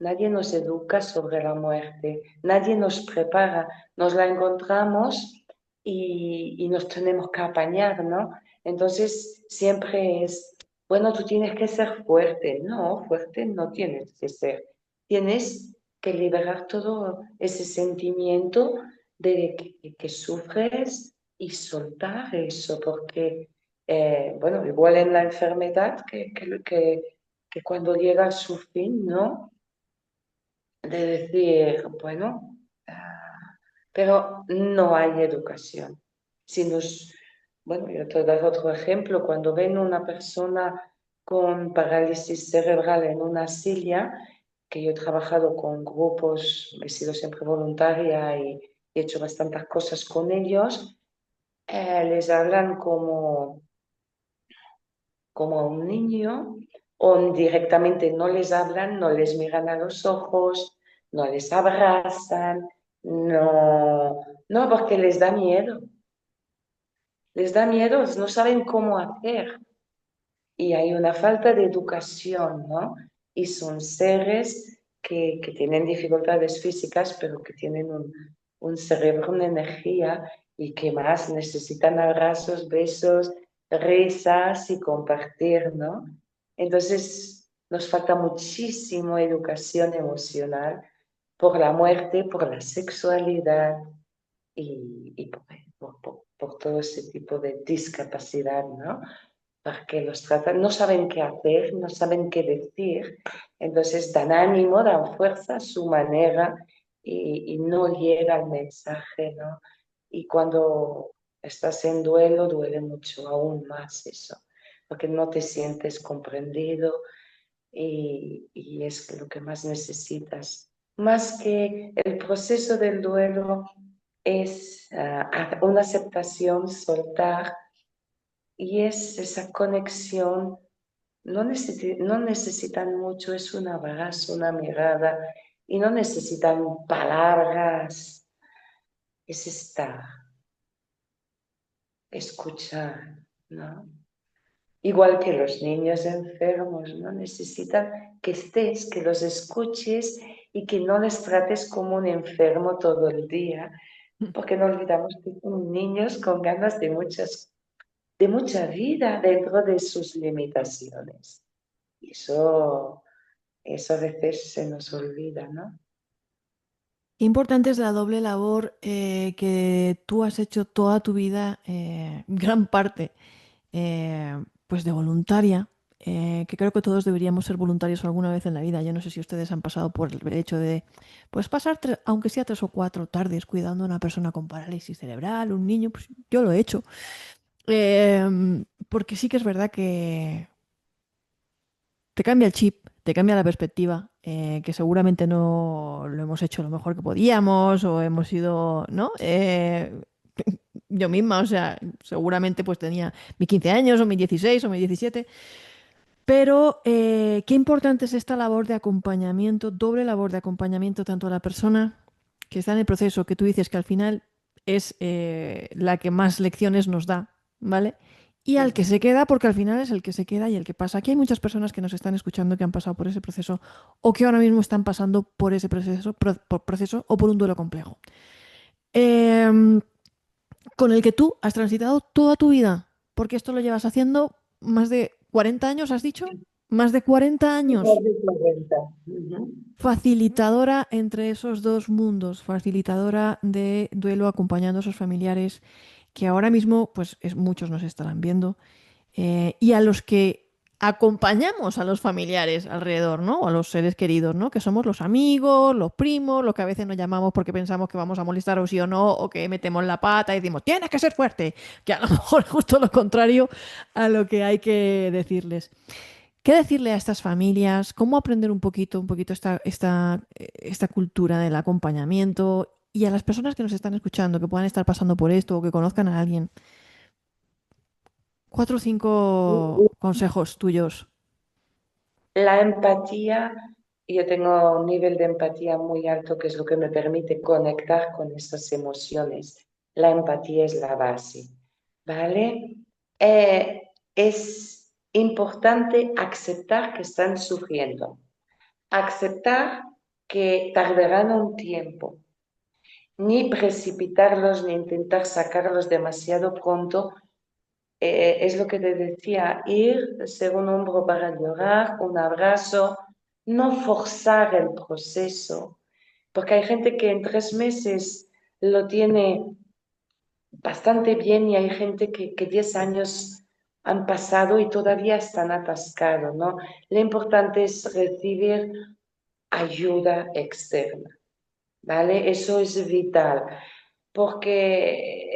Nadie nos educa sobre la muerte, nadie nos prepara, nos la encontramos y nos tenemos que apañar, ¿no? Entonces siempre es, bueno, tú tienes que ser fuerte. No, fuerte no tienes que ser. Tienes que liberar todo ese sentimiento de que sufres y soltar eso, porque bueno, igual en la enfermedad que cuando llega a su fin, ¿no? De decir, bueno, pero no hay educación. Si nos, bueno, yo te doy otro ejemplo, cuando ven una persona con parálisis cerebral en una silla, que yo he trabajado con grupos, he sido siempre voluntaria y he hecho bastantes cosas con ellos, les hablan como a un niño, o directamente no les hablan, no les miran a los ojos, no les abrazan, no, porque les da miedo, no saben cómo hacer. Y hay una falta de educación, ¿no? Y son seres que tienen dificultades físicas, pero que tienen un cerebro, una energía y que más necesitan abrazos, besos, risas y compartir, ¿no? Entonces, nos falta muchísimo educación emocional por la muerte, por la sexualidad y por todo ese tipo de discapacidad, ¿no? Porque los tratan, no saben qué hacer, no saben qué decir, entonces dan ánimo, dan fuerza a su manera y no llega el mensaje, ¿no? Y cuando estás en duelo, duele mucho aún más eso, porque no te sientes comprendido y es lo que más necesitas. Más que el proceso del duelo es una aceptación, soltar, y es esa conexión. No necesitan mucho, es un abrazo, una mirada, y no necesitan palabras, es estar, escuchar, ¿no? Igual que los niños enfermos, ¿no? Necesitan que estés, que los escuches y que no les trates como un enfermo todo el día, porque no olvidamos que son niños con ganas de mucha vida dentro de sus limitaciones. Y eso a veces se nos olvida, ¿no? Qué importante es la doble labor que tú has hecho toda tu vida, gran parte, pues de voluntaria, que creo que todos deberíamos ser voluntarios alguna vez en la vida. Yo no sé si ustedes han pasado por el hecho de, pues pasar, aunque sea 3 o 4 tardes cuidando a una persona con parálisis cerebral, un niño, pues yo lo he hecho. Porque sí que es verdad que te cambia el chip, te cambia la perspectiva, que seguramente no lo hemos hecho lo mejor que podíamos o hemos sido, ¿no? Yo misma, o sea, seguramente pues tenía mis 15 años o mis 16 o mis 17, pero qué importante es esta labor de acompañamiento, doble labor de acompañamiento tanto a la persona que está en el proceso, que tú dices que al final es la que más lecciones nos da, ¿vale? Y al que se queda, porque al final es el que se queda y el que pasa. Aquí hay muchas personas que nos están escuchando que han pasado por ese proceso o que ahora mismo están pasando por ese proceso, por proceso o por un duelo complejo. Em, con el que tú has transitado toda tu vida, porque esto lo llevas haciendo más de 40 años, ¿has dicho? Más de 40 Más años. de 40. Ujú. Facilitadora entre esos dos mundos, facilitadora de duelo acompañando a esos familiares que ahora mismo, pues muchos nos estarán viendo, y a los que acompañamos a los familiares alrededor, ¿no? O a los seres queridos, ¿no? Que somos los amigos, los primos, los que a veces nos llamamos porque pensamos que vamos a molestar o sí o no, o que metemos la pata y decimos, tienes que ser fuerte, que a lo mejor es justo lo contrario a lo que hay que decirles. ¿Qué decirle a estas familias? ¿Cómo aprender un poquito esta cultura del acompañamiento? Y a las personas que nos están escuchando, que puedan estar pasando por esto o que conozcan a alguien, 4 o 5 consejos tuyos. La empatía, yo tengo un nivel de empatía muy alto, que es lo que me permite conectar con esas emociones. La empatía es la base, ¿vale? Es importante aceptar que están sufriendo, aceptar que tardarán un tiempo, ni precipitarlos ni intentar sacarlos demasiado pronto. Es lo que te decía, ir, ser un hombro para llorar, un abrazo, no forzar el proceso, porque hay gente que en 3 meses lo tiene bastante bien y hay gente que 10 años han pasado y todavía están atascados, ¿no? Lo importante es recibir ayuda externa, ¿vale? Eso es vital, porque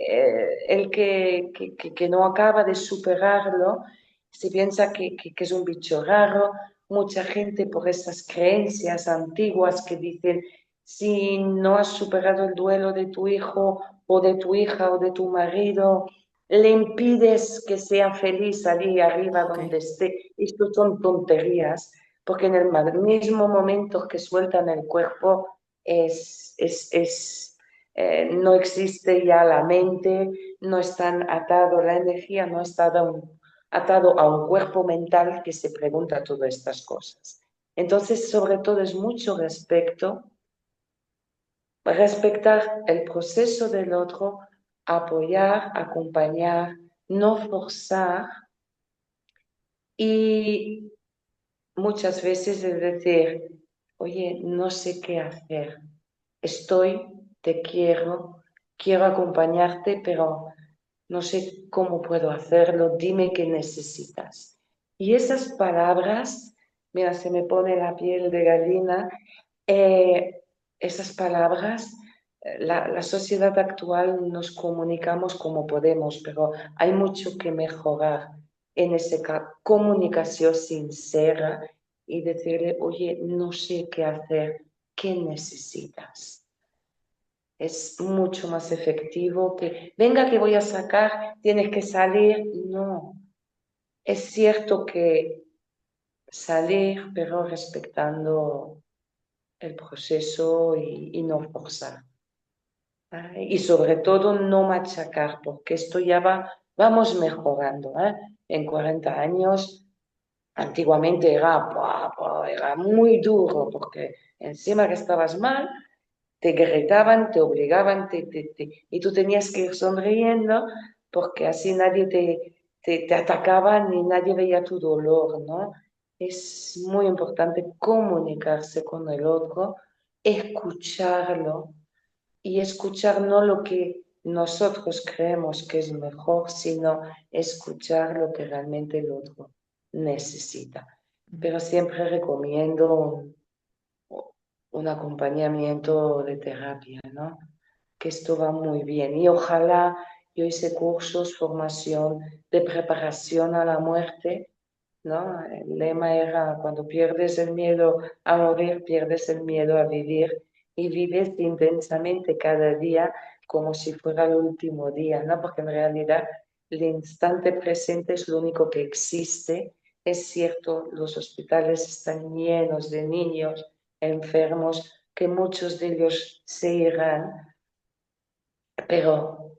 el que no acaba de superarlo se piensa que es un bicho raro. Mucha gente por esas creencias antiguas que dicen, si no has superado el duelo de tu hijo o de tu hija o de tu marido, le impides que sea feliz allí arriba Ok. donde esté. Esto son tonterías, porque en el mismo momento que sueltan el cuerpo no existe ya la mente, no están atado, la energía no está atado a un cuerpo mental que se pregunta todas estas cosas. Entonces, sobre todo es mucho respetar el proceso del otro, apoyar, acompañar, no forzar y muchas veces es decir, oye, no sé qué hacer, estoy, te quiero acompañarte, pero no sé cómo puedo hacerlo, dime qué necesitas. Y esas palabras, mira, se me pone la piel de gallina, eh, esas palabras, la sociedad actual nos comunicamos como podemos, pero hay mucho que mejorar en esa comunicación sincera y decirle, oye, no sé qué hacer, ¿qué necesitas? Es mucho más efectivo que, venga que voy a sacar, tienes que salir. No, es cierto que salir, pero respetando el proceso y no forzar. Y sobre todo no machacar, porque esto ya vamos mejorando. En 40 años, antiguamente era muy duro, porque encima que estabas mal, te gritaban, te obligaban, y tú tenías que ir sonriendo porque así nadie te atacaba ni nadie veía tu dolor, ¿no? Es muy importante comunicarse con el otro, escucharlo y escuchar no lo que nosotros creemos que es mejor, sino escuchar lo que realmente el otro necesita. Pero siempre recomiendo un acompañamiento de terapia, ¿no? Que esto va muy bien. Y ojalá yo hice cursos, formación de preparación a la muerte, ¿no? El lema era, cuando pierdes el miedo a morir, pierdes el miedo a vivir y vives intensamente cada día como si fuera el último día, ¿no? Porque en realidad el instante presente es lo único que existe. Es cierto, los hospitales están llenos de niños enfermos, que muchos de ellos se irán, pero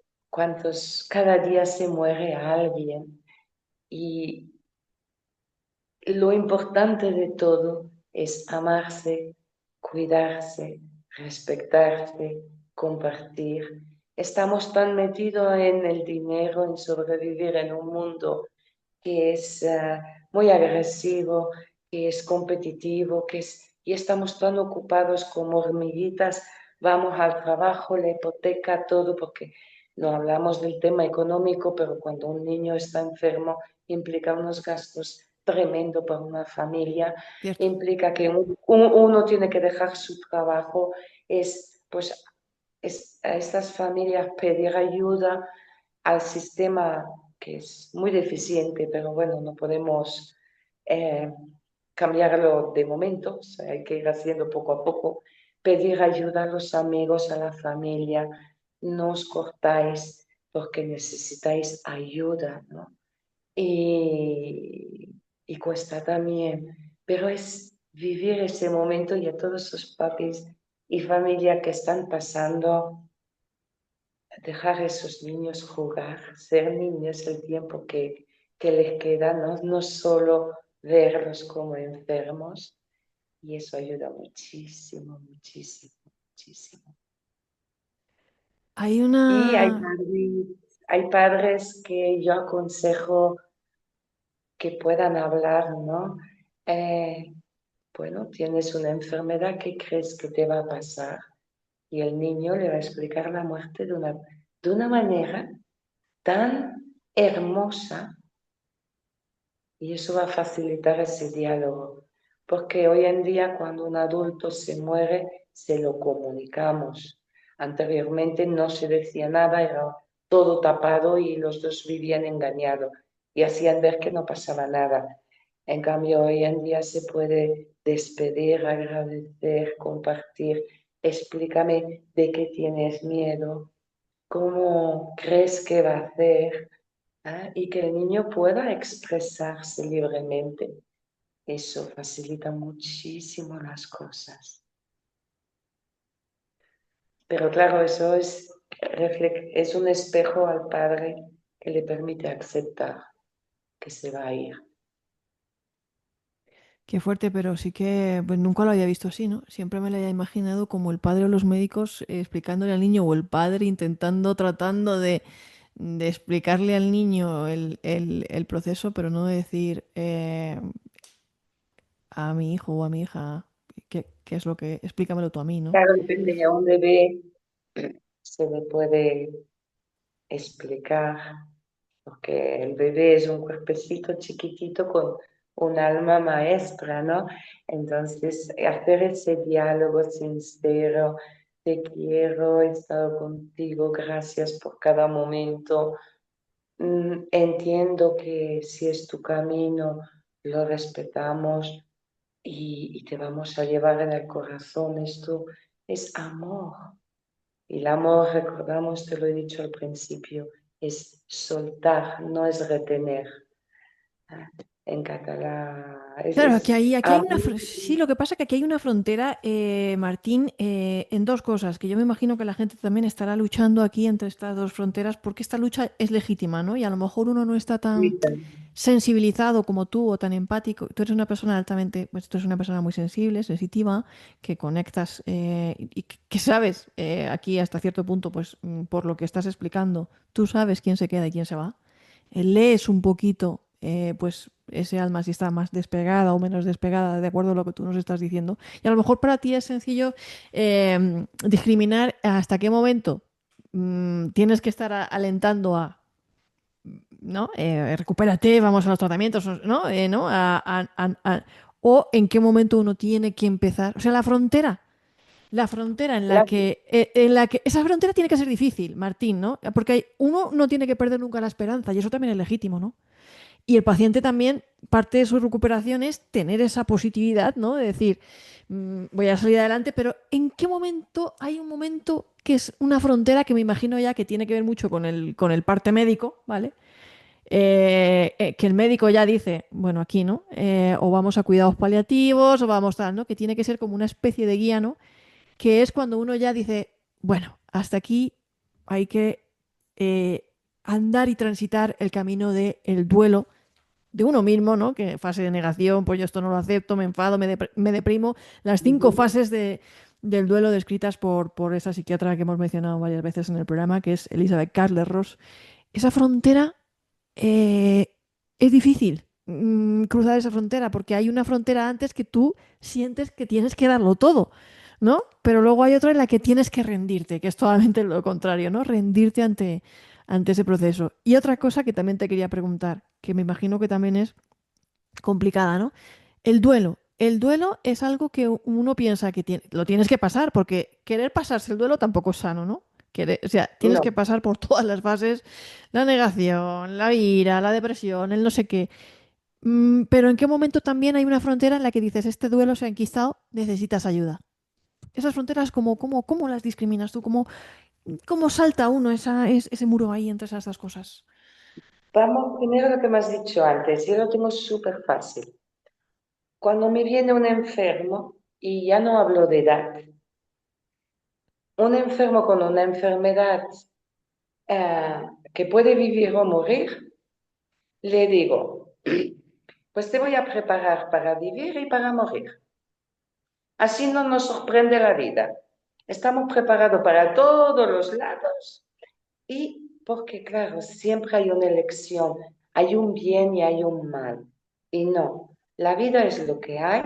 cada día se muere alguien y lo importante de todo es amarse, cuidarse, respetarse, compartir. Estamos tan metidos en el dinero, en sobrevivir en un mundo que es muy agresivo, que es competitivo, y estamos tan ocupados como hormiguitas, vamos al trabajo, la hipoteca, todo, porque no hablamos del tema económico, pero cuando un niño está enfermo implica unos gastos tremendos para una familia, Cierto. implica que uno tiene que dejar su trabajo, pues a estas familias pedir ayuda al sistema que es muy deficiente, pero bueno, no podemos eh, cambiarlo de momento, o sea, hay que ir haciendo poco a poco, pedir ayuda a los amigos, a la familia, no os cortáis porque necesitáis ayuda, ¿no? Y cuesta también, pero es vivir ese momento y a todos esos papis y familia que están pasando, dejar a esos niños jugar, ser niños el tiempo que les queda, ¿no? No solo verlos como enfermos, y eso ayuda muchísimo, muchísimo, muchísimo. Hay Y una... hay padres que yo aconsejo que puedan hablar, ¿no? Eh, bueno, tienes una enfermedad, ¿qué crees que te va a pasar? Y el niño le va a explicar la muerte de una manera tan hermosa y eso va a facilitar ese diálogo. Porque hoy en día cuando un adulto se muere, se lo comunicamos. Anteriormente no se decía nada, era todo tapado y los dos vivían engañados y hacían ver que no pasaba nada. En cambio, hoy en día se puede despedir, agradecer, compartir. Explícame de qué tienes miedo, cómo crees que va a hacer, y que el niño pueda expresarse libremente. Eso facilita muchísimo las cosas. Pero claro, eso es un espejo al padre que le permite aceptar que se va a ir. Qué fuerte, pero sí que pues, nunca lo había visto así, ¿no? Siempre me lo había imaginado como el padre o los médicos explicándole al niño o el padre intentando, tratando de explicarle al niño el proceso, pero no decir, a mi hijo o a mi hija? ¿Qué es lo que? Explícamelo tú a mí, ¿no? Claro, depende a un bebé, se le puede explicar, porque el bebé es un cuerpecito chiquitito con un alma maestra, ¿no? Entonces, hacer ese diálogo sincero, te quiero, he estado contigo, gracias por cada momento. Entiendo que si es tu camino, lo respetamos y te vamos a llevar en el corazón. Esto es amor. Y el amor, recordamos, te lo he dicho al principio, es soltar, no es retener. Ah, en catalán Claro, es aquí hay una... amor. Sí, lo que pasa es que aquí hay una frontera, Martín, en dos cosas, que yo me imagino que la gente también estará luchando aquí entre estas dos fronteras, porque esta lucha es legítima, ¿no? Y a lo mejor uno no está tan sensibilizado como tú o tan empático. Tú eres una persona altamente, pues tú eres una persona muy sensible, sensitiva, que conectas y que sabes, aquí hasta cierto punto, pues por lo que estás explicando, tú sabes quién se queda y quién se va. Lees un poquito, pues ese alma si está más despegada o menos despegada, de acuerdo a lo que tú nos estás diciendo. Y a lo mejor para ti es sencillo discriminar hasta qué momento tienes que estar alentando a, ¿no? Recupérate, vamos a los tratamientos, ¿no? ¿No? O en qué momento uno tiene que empezar. O sea, la frontera La- en la que esa frontera tiene que ser difícil, Martín, ¿no? Porque uno no tiene que perder nunca la esperanza y eso también es legítimo, ¿no? Y el paciente también, parte de su recuperación es tener esa positividad, ¿no? De decir, voy a salir adelante, pero ¿en qué momento hay un momento que es una frontera que me imagino ya que tiene que ver mucho con el parte médico, ¿vale? Que el médico ya dice, bueno, aquí, ¿no? O vamos a cuidados paliativos, o vamos tal, ¿no? Que tiene que ser como una especie de guía, ¿no? Que es cuando uno ya dice, bueno, hasta aquí hay que andar y transitar el camino del duelo de uno mismo, ¿no? Que fase de negación, pues yo esto no lo acepto, me enfado, me deprimo. Las cinco fases del duelo descritas por esa psiquiatra que hemos mencionado varias veces en el programa, que es Elizabeth Kubler-Ross. Esa frontera es difícil cruzar esa frontera, porque hay una frontera antes que tú sientes que tienes que darlo todo, ¿no? Pero luego hay otra en la que tienes que rendirte, que es totalmente lo contrario, ¿no? Rendirte ante ese proceso. Y otra cosa que también te quería preguntar, que me imagino que también es complicada, ¿no? El duelo. El duelo es algo que uno piensa que lo tienes que pasar, porque querer pasarse el duelo tampoco es sano, ¿no? O sea, tienes que No, pasar por todas las fases, la negación, la ira, la depresión, el no sé qué. Pero ¿en qué momento también hay una frontera en la que dices, este duelo se ha enquistado, necesitas ayuda? Esas fronteras, ¿cómo las discriminas tú? ¿Cómo salta uno ese muro ahí entre esas dos cosas? vamos primero a lo que me has dicho antes, yo lo tengo súper fácil. Cuando me viene un enfermo, y ya no hablo de edad, un enfermo con una enfermedad que puede vivir o morir, le digo, pues te voy a preparar para vivir y para morir. Así no nos sorprende la vida. Estamos preparados para todos los lados y porque, claro, siempre hay una elección, hay un bien y hay un mal. Y no, la vida es lo que hay.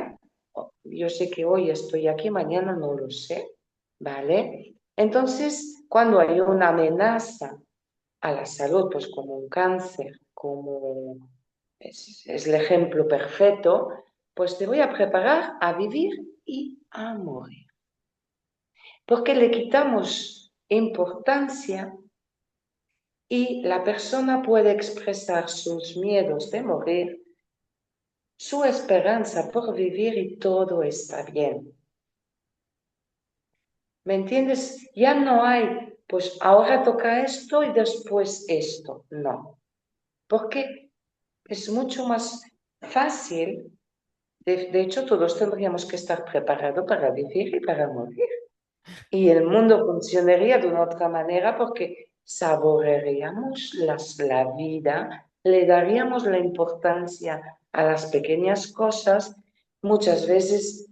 Yo sé que hoy estoy aquí, mañana no lo sé, ¿vale? Entonces, cuando hay una amenaza a la salud, pues como un cáncer, como es el ejemplo perfecto, pues te voy a preparar a vivir y a morir. Porque le quitamos importancia y la persona puede expresar sus miedos de morir, su esperanza por vivir y todo está bien. ¿Me entiendes? Ya no hay, pues ahora toca esto y después esto. No, porque es mucho más fácil. De hecho, todos tendríamos que estar preparados para vivir y para morir. Y el mundo funcionaría de una otra manera porque saborearíamos la vida, le daríamos la importancia a las pequeñas cosas. Muchas veces,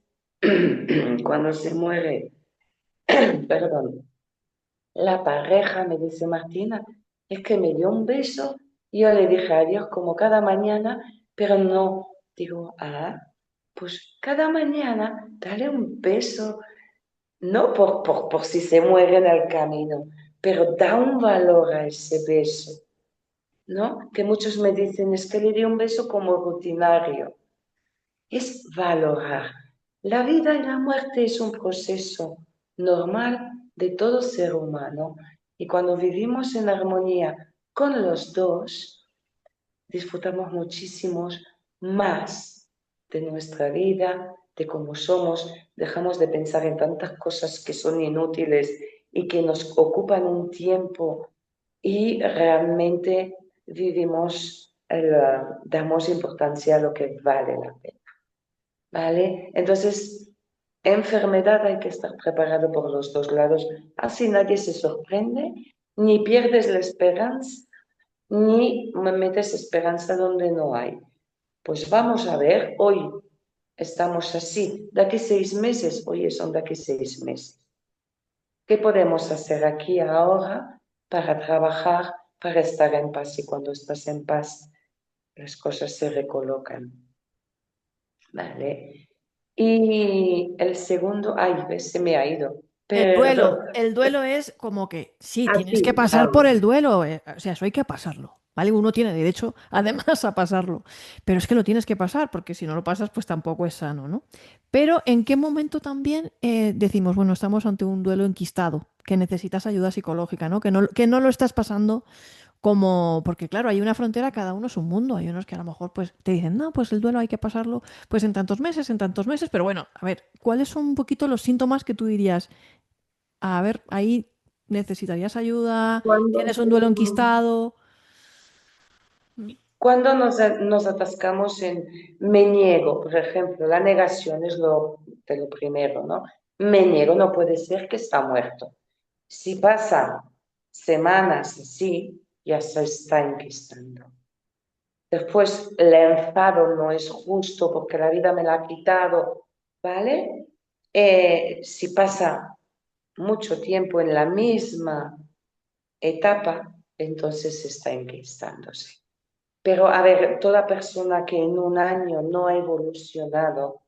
cuando se muere, perdón, la pareja me dice, Martina, es que me dio un beso y yo le dije adiós como cada mañana, pero no, digo, ah. pues cada mañana dale un beso, no por si se muere en el camino, pero da un valor a ese beso, ¿no? Que muchos me dicen, es que le di un beso como rutinario. Es valorar. La vida y la muerte es un proceso normal de todo ser humano y cuando vivimos en armonía con los dos, disfrutamos muchísimo más de nuestra vida, de cómo somos, dejamos de pensar en tantas cosas que son inútiles y que nos ocupan un tiempo y realmente damos importancia a lo que vale la pena. ¿Vale? Entonces, enfermedad hay que estar preparado por los dos lados. Así nadie se sorprende, ni pierdes la esperanza, ni me metes esperanza donde no hay. Pues vamos a ver, hoy estamos así, de aquí 6 meses, oye, son de aquí 6 meses. ¿Qué podemos hacer aquí ahora para trabajar, para estar en paz? Y cuando estás en paz, las cosas se recolocan. ¿Vale? Y el segundo, ay, ves, se me ha ido. Perdón. El duelo es como que sí, tienes que Así, pasar por vamos. el duelo, o sea, eso hay que pasarlo, ¿vale? Uno tiene derecho además a pasarlo, pero es que lo tienes que pasar, porque si no lo pasas, pues tampoco es sano, ¿no? Pero ¿en qué momento también decimos, bueno, estamos ante un duelo enquistado, que necesitas ayuda psicológica, ¿no? Que no lo estás pasando como, porque claro, hay una frontera, cada uno es un mundo, hay unos que a lo mejor pues te dicen, no, pues el duelo hay que pasarlo pues en tantos meses, pero bueno, a ver, ¿cuáles son un poquito los síntomas que tú dirías? A ver, ahí necesitarías ayuda, Cuando, tienes un duelo enquistado. cuando nos atascamos en me niego, por ejemplo, la negación es de lo primero, ¿no? Me niego, no puede ser que está muerto. Si pasa semanas así, ya se está enquistando. Después, el enfado no es justo porque la vida me la ha quitado, ¿vale? Si pasa mucho tiempo en la misma etapa, entonces está enquistándose. Pero, a ver, toda persona que en un año no ha evolucionado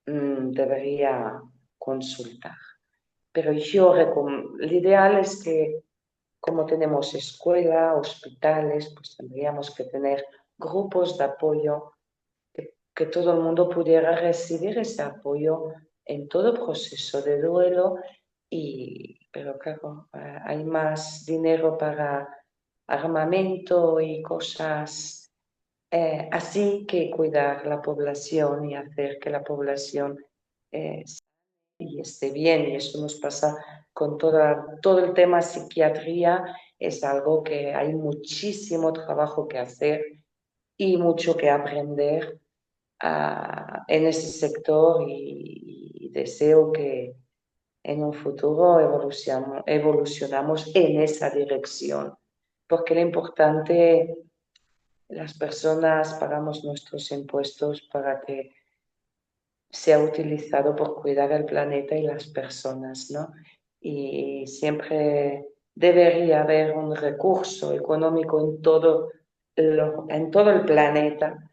debería consultar. Pero lo ideal es que, como tenemos escuela, hospitales, pues tendríamos que tener grupos de apoyo, que todo el mundo pudiera recibir ese apoyo en todo proceso de duelo. Pero claro, hay más dinero para armamento y cosas así que cuidar la población y hacer que la población eh, y esté bien. Y eso nos pasa con todo el tema psiquiatría. Es algo que hay muchísimo trabajo que hacer y mucho que aprender en ese sector y deseo que en un futuro evolucionamos en esa dirección, porque lo importante, las personas pagamos nuestros impuestos para que sea utilizado por cuidar el planeta y las personas, ¿no? Y siempre debería haber un recurso económico en todo el planeta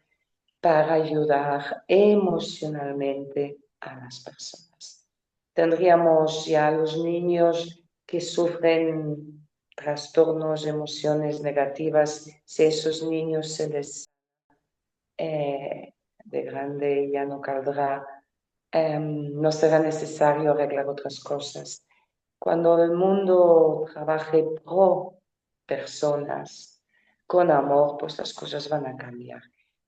para ayudar emocionalmente a las personas. Tendríamos ya los niños que sufren trastornos, emociones negativas, si a esos niños se les de grande ya no caldrá, no será necesario arreglar otras cosas. Cuando el mundo trabaje pro personas, con amor, pues las cosas van a cambiar.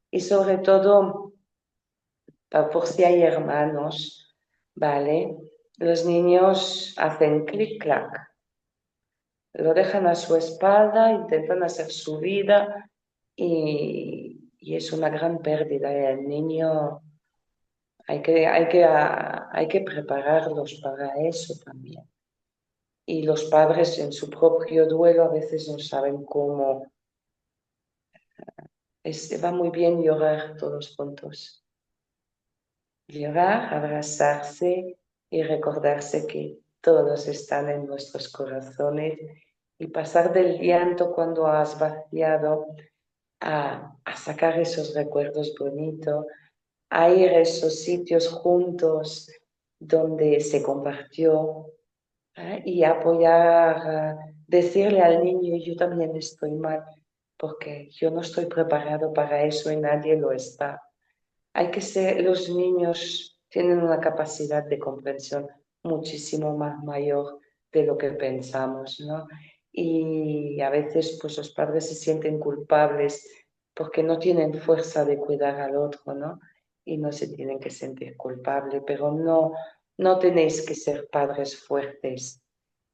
Y sobre todo, por si hay hermanos, ¿vale? Los niños hacen clic-clac, lo dejan a su espalda, intentan hacer su vida y es una gran pérdida. El niño hay que prepararlos para eso también. Y los padres en su propio duelo a veces no saben cómo. Va muy bien llorar todos juntos. Llorar, abrazarse y recordarse que todos están en nuestros corazones y pasar del llanto cuando has vaciado a sacar esos recuerdos bonitos, a ir a esos sitios juntos donde se compartió, y apoyar, decirle al niño, yo también estoy mal, porque yo no estoy preparado para eso y nadie lo está. Hay que ser, los niños tienen una capacidad de comprensión muchísimo más mayor de lo que pensamos, ¿no? Y a veces pues los padres se sienten culpables porque no tienen fuerza de cuidar al otro, ¿no? Y no se tienen que sentir culpables, pero no, no tenéis que ser padres fuertes,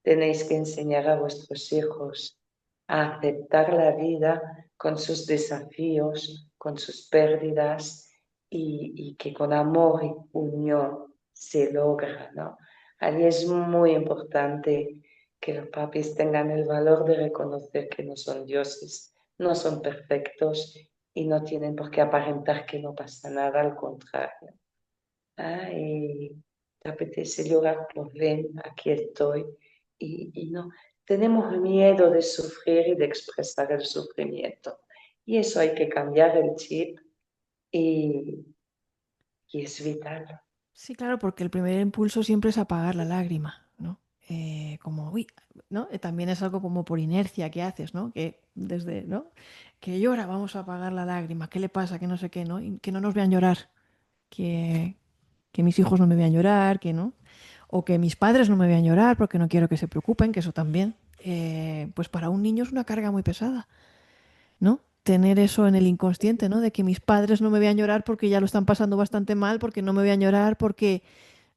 tenéis que enseñar a vuestros hijos a aceptar la vida con sus desafíos, con sus pérdidas y que con amor y unión se logra, ¿no? Ahí es muy importante que los papis tengan el valor de reconocer que no son dioses, no son perfectos y no tienen por qué aparentar que no pasa nada, al contrario. Y te apetece llorar, pues ven, aquí estoy. Y no, tenemos miedo de sufrir y de expresar el sufrimiento. Y eso hay que cambiar el chip y, y es vital. Sí, claro, porque el primer impulso siempre es apagar la lágrima, ¿no? Como, uy, ¿no? También es algo como por inercia que haces, ¿no? Que desde, ¿no? Que llora, vamos a apagar la lágrima, ¿qué le pasa? Que no sé qué, ¿no? Y que no nos vean llorar, que, que mis hijos no me vean llorar, que no. O que mis padres no me vean llorar porque no quiero que se preocupen, que eso también, pues para un niño es una carga muy pesada, ¿no? Tener eso en el inconsciente, ¿no? De que mis padres no me vean llorar porque ya lo están pasando bastante mal, porque no me vean llorar, porque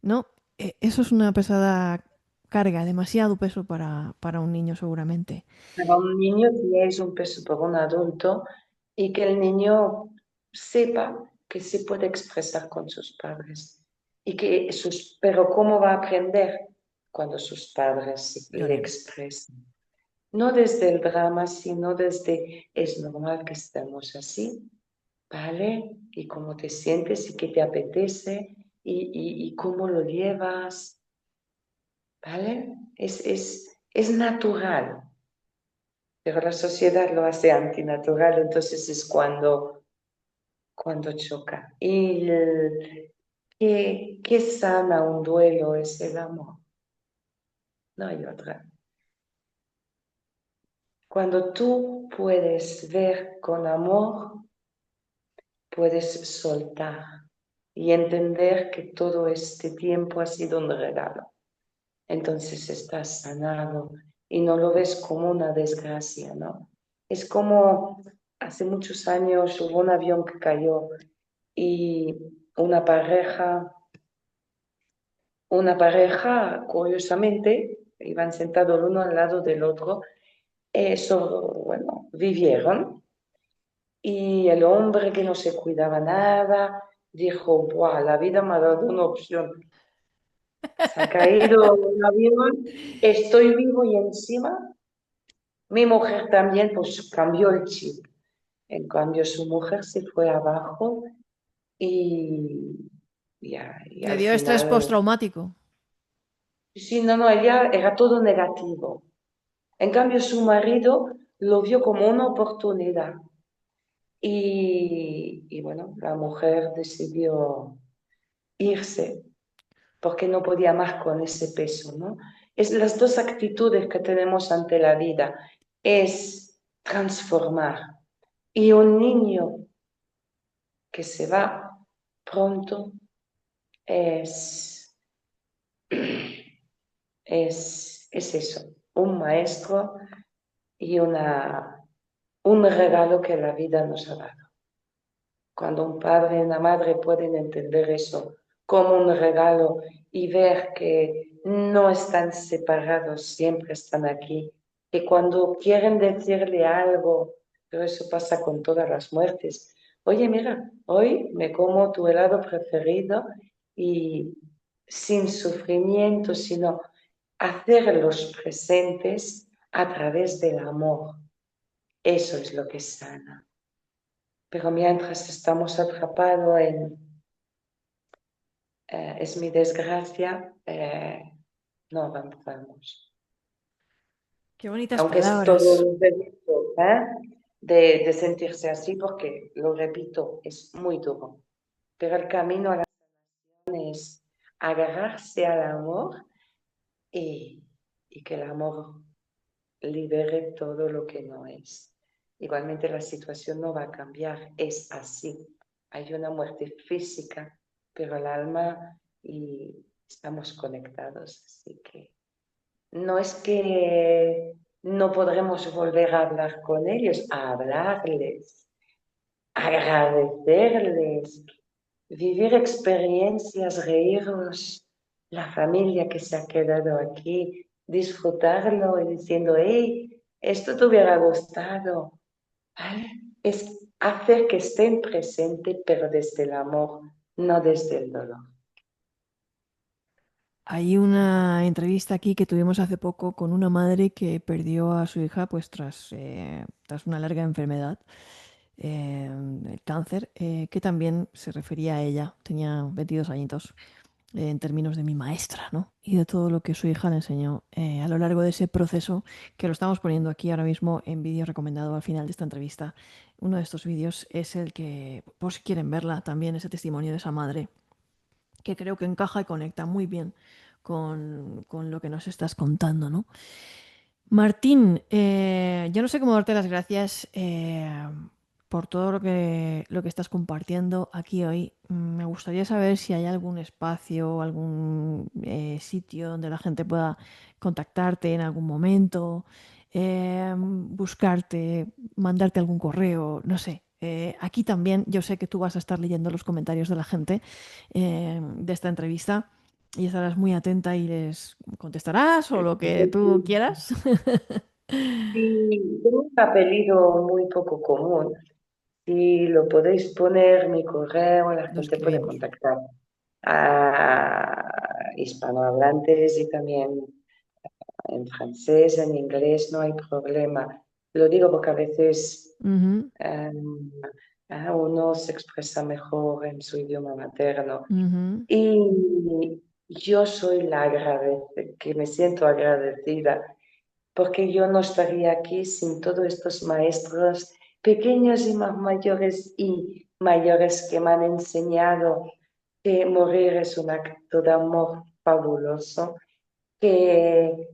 no, eso es una pesada carga, demasiado peso para un niño seguramente. Para un niño que es un peso para un adulto y que el niño sepa que se puede expresar con sus padres. Y que sus, pero ¿cómo va a aprender cuando sus padres le Lloren. expresan? No desde el drama, sino desde es normal que estemos así, ¿vale? Y cómo te sientes y qué te apetece y cómo lo llevas, ¿vale? Es natural, pero la sociedad lo hace antinatural, entonces es cuando choca. Y ¿qué sana un duelo? Es el amor, no hay otra. Cuando tú puedes ver con amor, puedes soltar y entender que todo este tiempo ha sido un regalo. Entonces estás sanado y no lo ves como una desgracia, ¿no? Es como hace muchos años hubo un avión que cayó y una pareja, curiosamente, iban sentados el uno al lado del otro, bueno, vivieron. Y el hombre que no se cuidaba nada dijo, Buah, la vida me ha dado una opción. Se ha caído un avión, estoy vivo y encima mi mujer también pues cambió el chip. En cambio su mujer se fue abajo y, y Le al dio estrés final, postraumático. sí, no, no, ella era todo negativo. En cambio su marido lo vio como una oportunidad. Y bueno, la mujer decidió irse porque no podía más con ese peso, ¿no? Es las dos actitudes que tenemos ante la vida, es transformar. Y un niño que se va pronto es, es eso, un maestro y un regalo que la vida nos ha dado. Cuando un padre y una madre pueden entender eso como un regalo y ver que no están separados, siempre están aquí, que cuando quieren decirle algo, pero eso pasa con todas las muertes, oye, mira, hoy me como tu helado preferido y sin sufrimiento, sino hacerlos presentes a través del amor. Eso es lo que sana. Pero mientras estamos atrapados en es mi desgracia, no avanzamos. Qué bonitas Aunque es todo palabras. un derecho, de sentirse así, porque, lo repito, es muy duro. pero el camino a la sanación es agarrarse al amor y, y que el amor libere todo lo que no es. Igualmente la situación no va a cambiar, es así. Hay una muerte física, pero el alma y estamos conectados, así que no es que no podremos volver a hablar con ellos, a hablarles, agradecerles, vivir experiencias, reírnos, la familia que se ha quedado aquí, disfrutarlo y diciendo, hey, esto te hubiera gustado, ¿vale? Es hacer que estén presentes, pero desde el amor, no desde el dolor. Hay una entrevista aquí que tuvimos hace poco con una madre que perdió a su hija pues tras una larga enfermedad, el cáncer, que también se refería a ella, tenía 22 añitos, en términos de mi maestra, ¿no? Y de todo lo que su hija le enseñó a lo largo de ese proceso, que lo estamos poniendo aquí ahora mismo en vídeo recomendado al final de esta entrevista. Uno de estos vídeos es el que, por si quieren verla, también ese testimonio de esa madre, que creo que encaja y conecta muy bien con lo que nos estás contando, ¿no? Martín, yo no sé cómo darte las gracias por todo lo que estás compartiendo aquí hoy. Me gustaría saber si hay algún espacio, algún sitio donde la gente pueda contactarte en algún momento, buscarte, mandarte algún correo, no sé. Aquí también yo sé que tú vas a estar leyendo los comentarios de la gente de esta entrevista y estarás muy atenta y les contestarás o lo que tú quieras. Sí, tengo un apellido muy poco común. Si lo podéis poner, mi correo, la Lo gente puede escribimos. contactar a hispanohablantes y también en francés, en inglés, no hay problema. Lo digo porque a veces Ujú, um, uno se expresa mejor en su idioma materno. ujú, Y yo soy la agradecida, que me siento agradecida, porque yo no estaría aquí sin todos estos maestros pequeños y mayores que me han enseñado que morir es un acto de amor fabuloso, que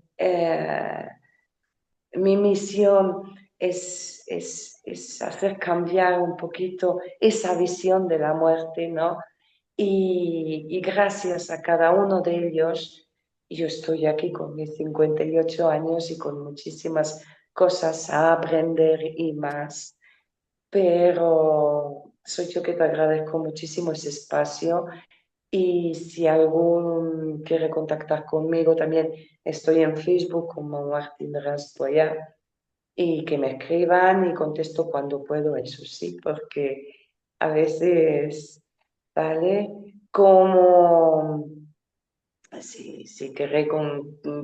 mi misión es hacer cambiar un poquito esa visión de la muerte, ¿no? Y gracias a cada uno de ellos, yo estoy aquí con mis 58 años y con muchísimas cosas a aprender y más, pero soy yo que te agradezco muchísimo ese espacio y si algún quiere contactar conmigo, también estoy en Facebook como Martín Raspoya y que me escriban y contesto cuando puedo, eso sí, porque a veces, ¿vale? Como si queréis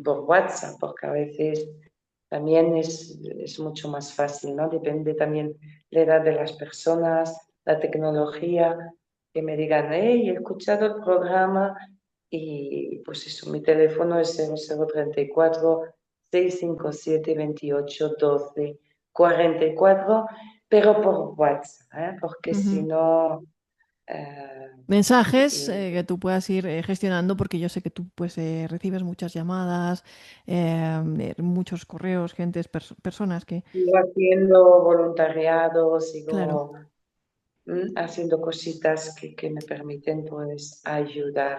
por WhatsApp, porque a veces también es mucho más fácil, ¿no? Depende también la edad de las personas, la tecnología, que me digan, hey, he escuchado el programa y pues eso, mi teléfono es 0034 657 28 12 44, pero por WhatsApp, ¿eh? Porque si ujú. no... eh, Mensajes que tú puedas ir gestionando, porque yo sé que tú pues recibes muchas llamadas, muchos correos, personas que, sigo haciendo voluntariado, claro. sigo haciendo cositas que me permiten pues ayudar,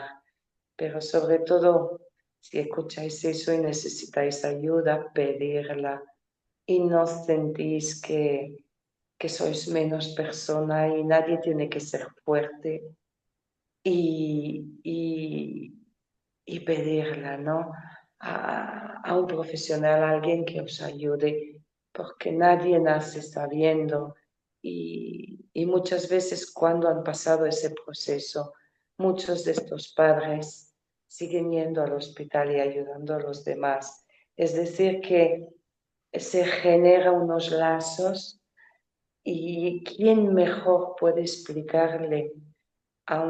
pero sobre todo si escucháis eso y necesitáis ayuda, pedirla y no sentís que sois menos persona y nadie tiene que ser fuerte y, y, y pedirla, ¿no? A un profesional, a alguien que os ayude, porque nadie nace sabiendo y muchas veces cuando han pasado ese proceso, muchos de estos padres siguen yendo al hospital y ayudando a los demás. Es decir, que se generan unos lazos y quién mejor puede explicarle a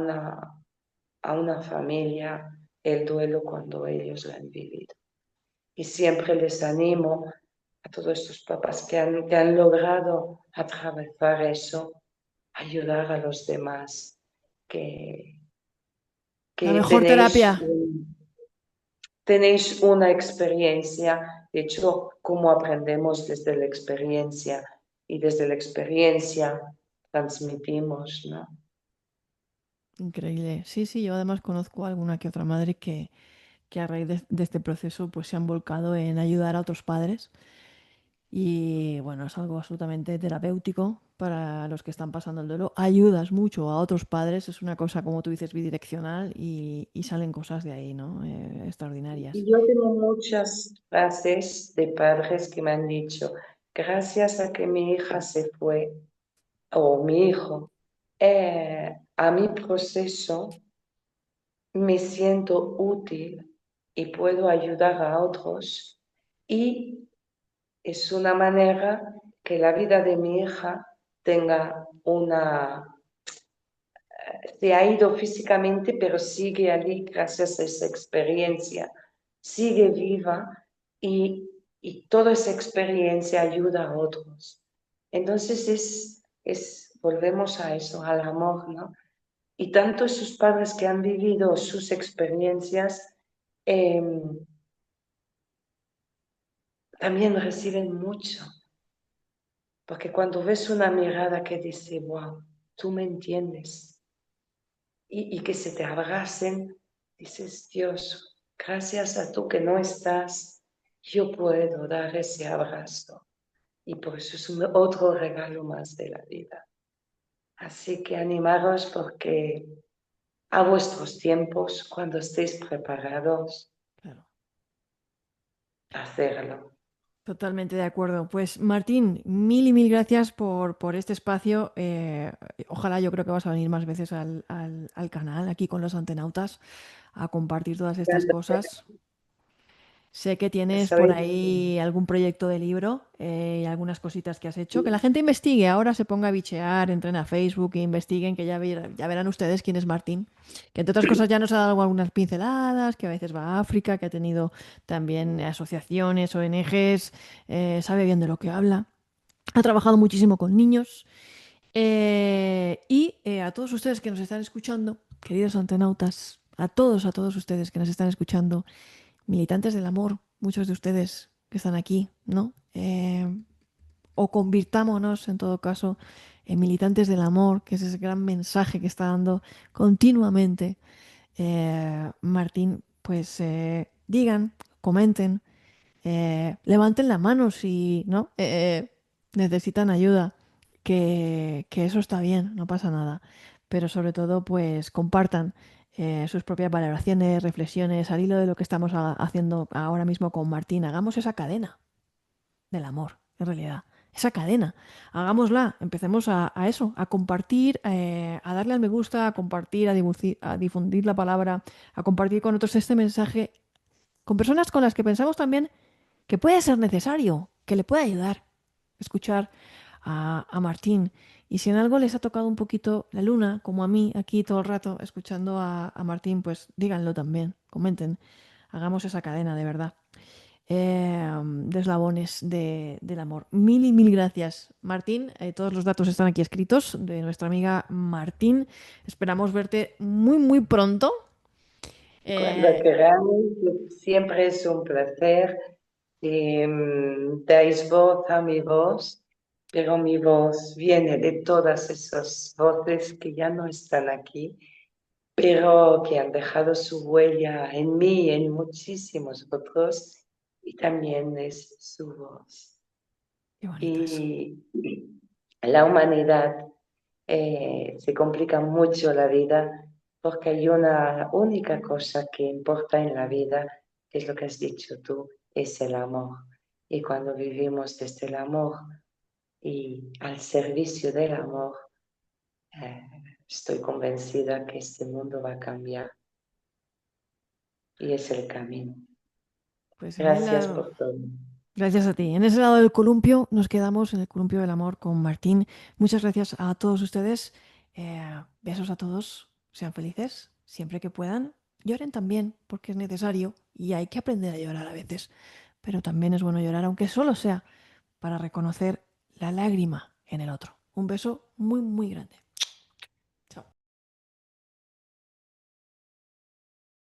una familia el duelo cuando ellos lo han vivido. Y siempre les animo a todos estos papás que han logrado atravesar eso, ayudar a los demás. que, La que mejor terapia. tenéis una experiencia. De hecho, cómo aprendemos desde la experiencia y desde la experiencia transmitimos, ¿no? Increíble. Sí, sí, yo además conozco alguna que otra madre que a raíz de este proceso pues se han volcado en ayudar a otros padres y bueno, es algo absolutamente terapéutico para los que están pasando el duelo. Ayudas mucho a otros padres, es una cosa como tú dices bidireccional y salen cosas de ahí, ¿no? Extraordinarias. Y yo tengo muchas frases de padres que me han dicho, gracias a que mi hija se fue, o mi hijo, a mi proceso me siento útil y puedo ayudar a otros. Y es una manera que la vida de mi hija tenga se ha ido físicamente, pero sigue allí gracias a esa experiencia, sigue viva y toda esa experiencia ayuda a otros. Entonces volvemos a eso, al amor, ¿no? Y tanto esos padres que han vivido sus experiencias eh, también reciben mucho, porque cuando ves una mirada que dice, wow, tú me entiendes, y que se te abracen, dices, Dios, gracias a tú que no estás, yo puedo dar ese abrazo. Y por eso es otro regalo más de la vida. Así que animaros porque a vuestros tiempos, cuando estéis preparados, Claro. hacerlo. Totalmente de acuerdo. Pues Martín, mil y mil gracias por este espacio. Ojalá yo creo que vas a venir más veces al canal, aquí con los antenautas, a compartir todas estas cosas. Sé que tienes por Soy ahí algún proyecto de libro y algunas cositas que has hecho. Que la gente investigue, ahora se ponga a bichear, entren a Facebook e investiguen, que ya verán ustedes quién es Martín. Que entre otras cosas ya nos ha dado algunas pinceladas, que a veces va a África, que ha tenido también asociaciones, ONGs, sabe bien de lo que habla. Ha trabajado muchísimo con niños. A todos ustedes que nos están escuchando, queridos antenautas, a todos ustedes que nos están escuchando, militantes del amor, muchos de ustedes que están aquí, ¿no? O convirtámonos, en todo caso, en militantes del amor, que es ese gran mensaje que está dando continuamente Martín, pues digan, comenten, levanten la mano si no necesitan ayuda, que eso está bien, no pasa nada. Pero sobre todo, pues compartan sus propias valoraciones, reflexiones, al hilo de lo que estamos haciendo ahora mismo con Martín. Hagamos esa cadena del amor, en realidad. Esa cadena, hagámosla, empecemos a eso, a compartir, a darle al me gusta, a compartir, a difundir la palabra, a compartir con otros este mensaje, con personas con las que pensamos también que puede ser necesario, que le puede ayudar escuchar a Martín. Y si en algo les ha tocado un poquito la luna, como a mí aquí todo el rato escuchando a Martín, pues díganlo también, comenten, hagamos esa cadena de verdad. De eslabones del amor. Mil y mil gracias, Martín. Todos los datos están aquí escritos de nuestra amiga Martín. Esperamos verte muy, muy pronto. Cuando Eh, queráis, siempre es un placer. Dais voz a mi voz, pero mi voz viene de todas esas voces que ya no están aquí, pero que han dejado su huella en mí y en muchísimos otros, y también es su voz. qué bonito eso. Y la humanidad se complica mucho la vida porque hay una única cosa que importa en la vida, que es lo que has dicho tú, es el amor. Y cuando vivimos desde el amor y al servicio del amor, eh, estoy convencida que este mundo va a cambiar y es el camino. Pues en el Gracias lado. por todo. Gracias a ti. En ese lado del columpio nos quedamos en el columpio del amor con Martín. Muchas gracias a todos ustedes. Besos a todos. Sean felices siempre que puedan. Lloren también porque es necesario y hay que aprender a llorar a veces. Pero también es bueno llorar, aunque solo sea para reconocer la lágrima en el otro. Un beso muy, muy grande.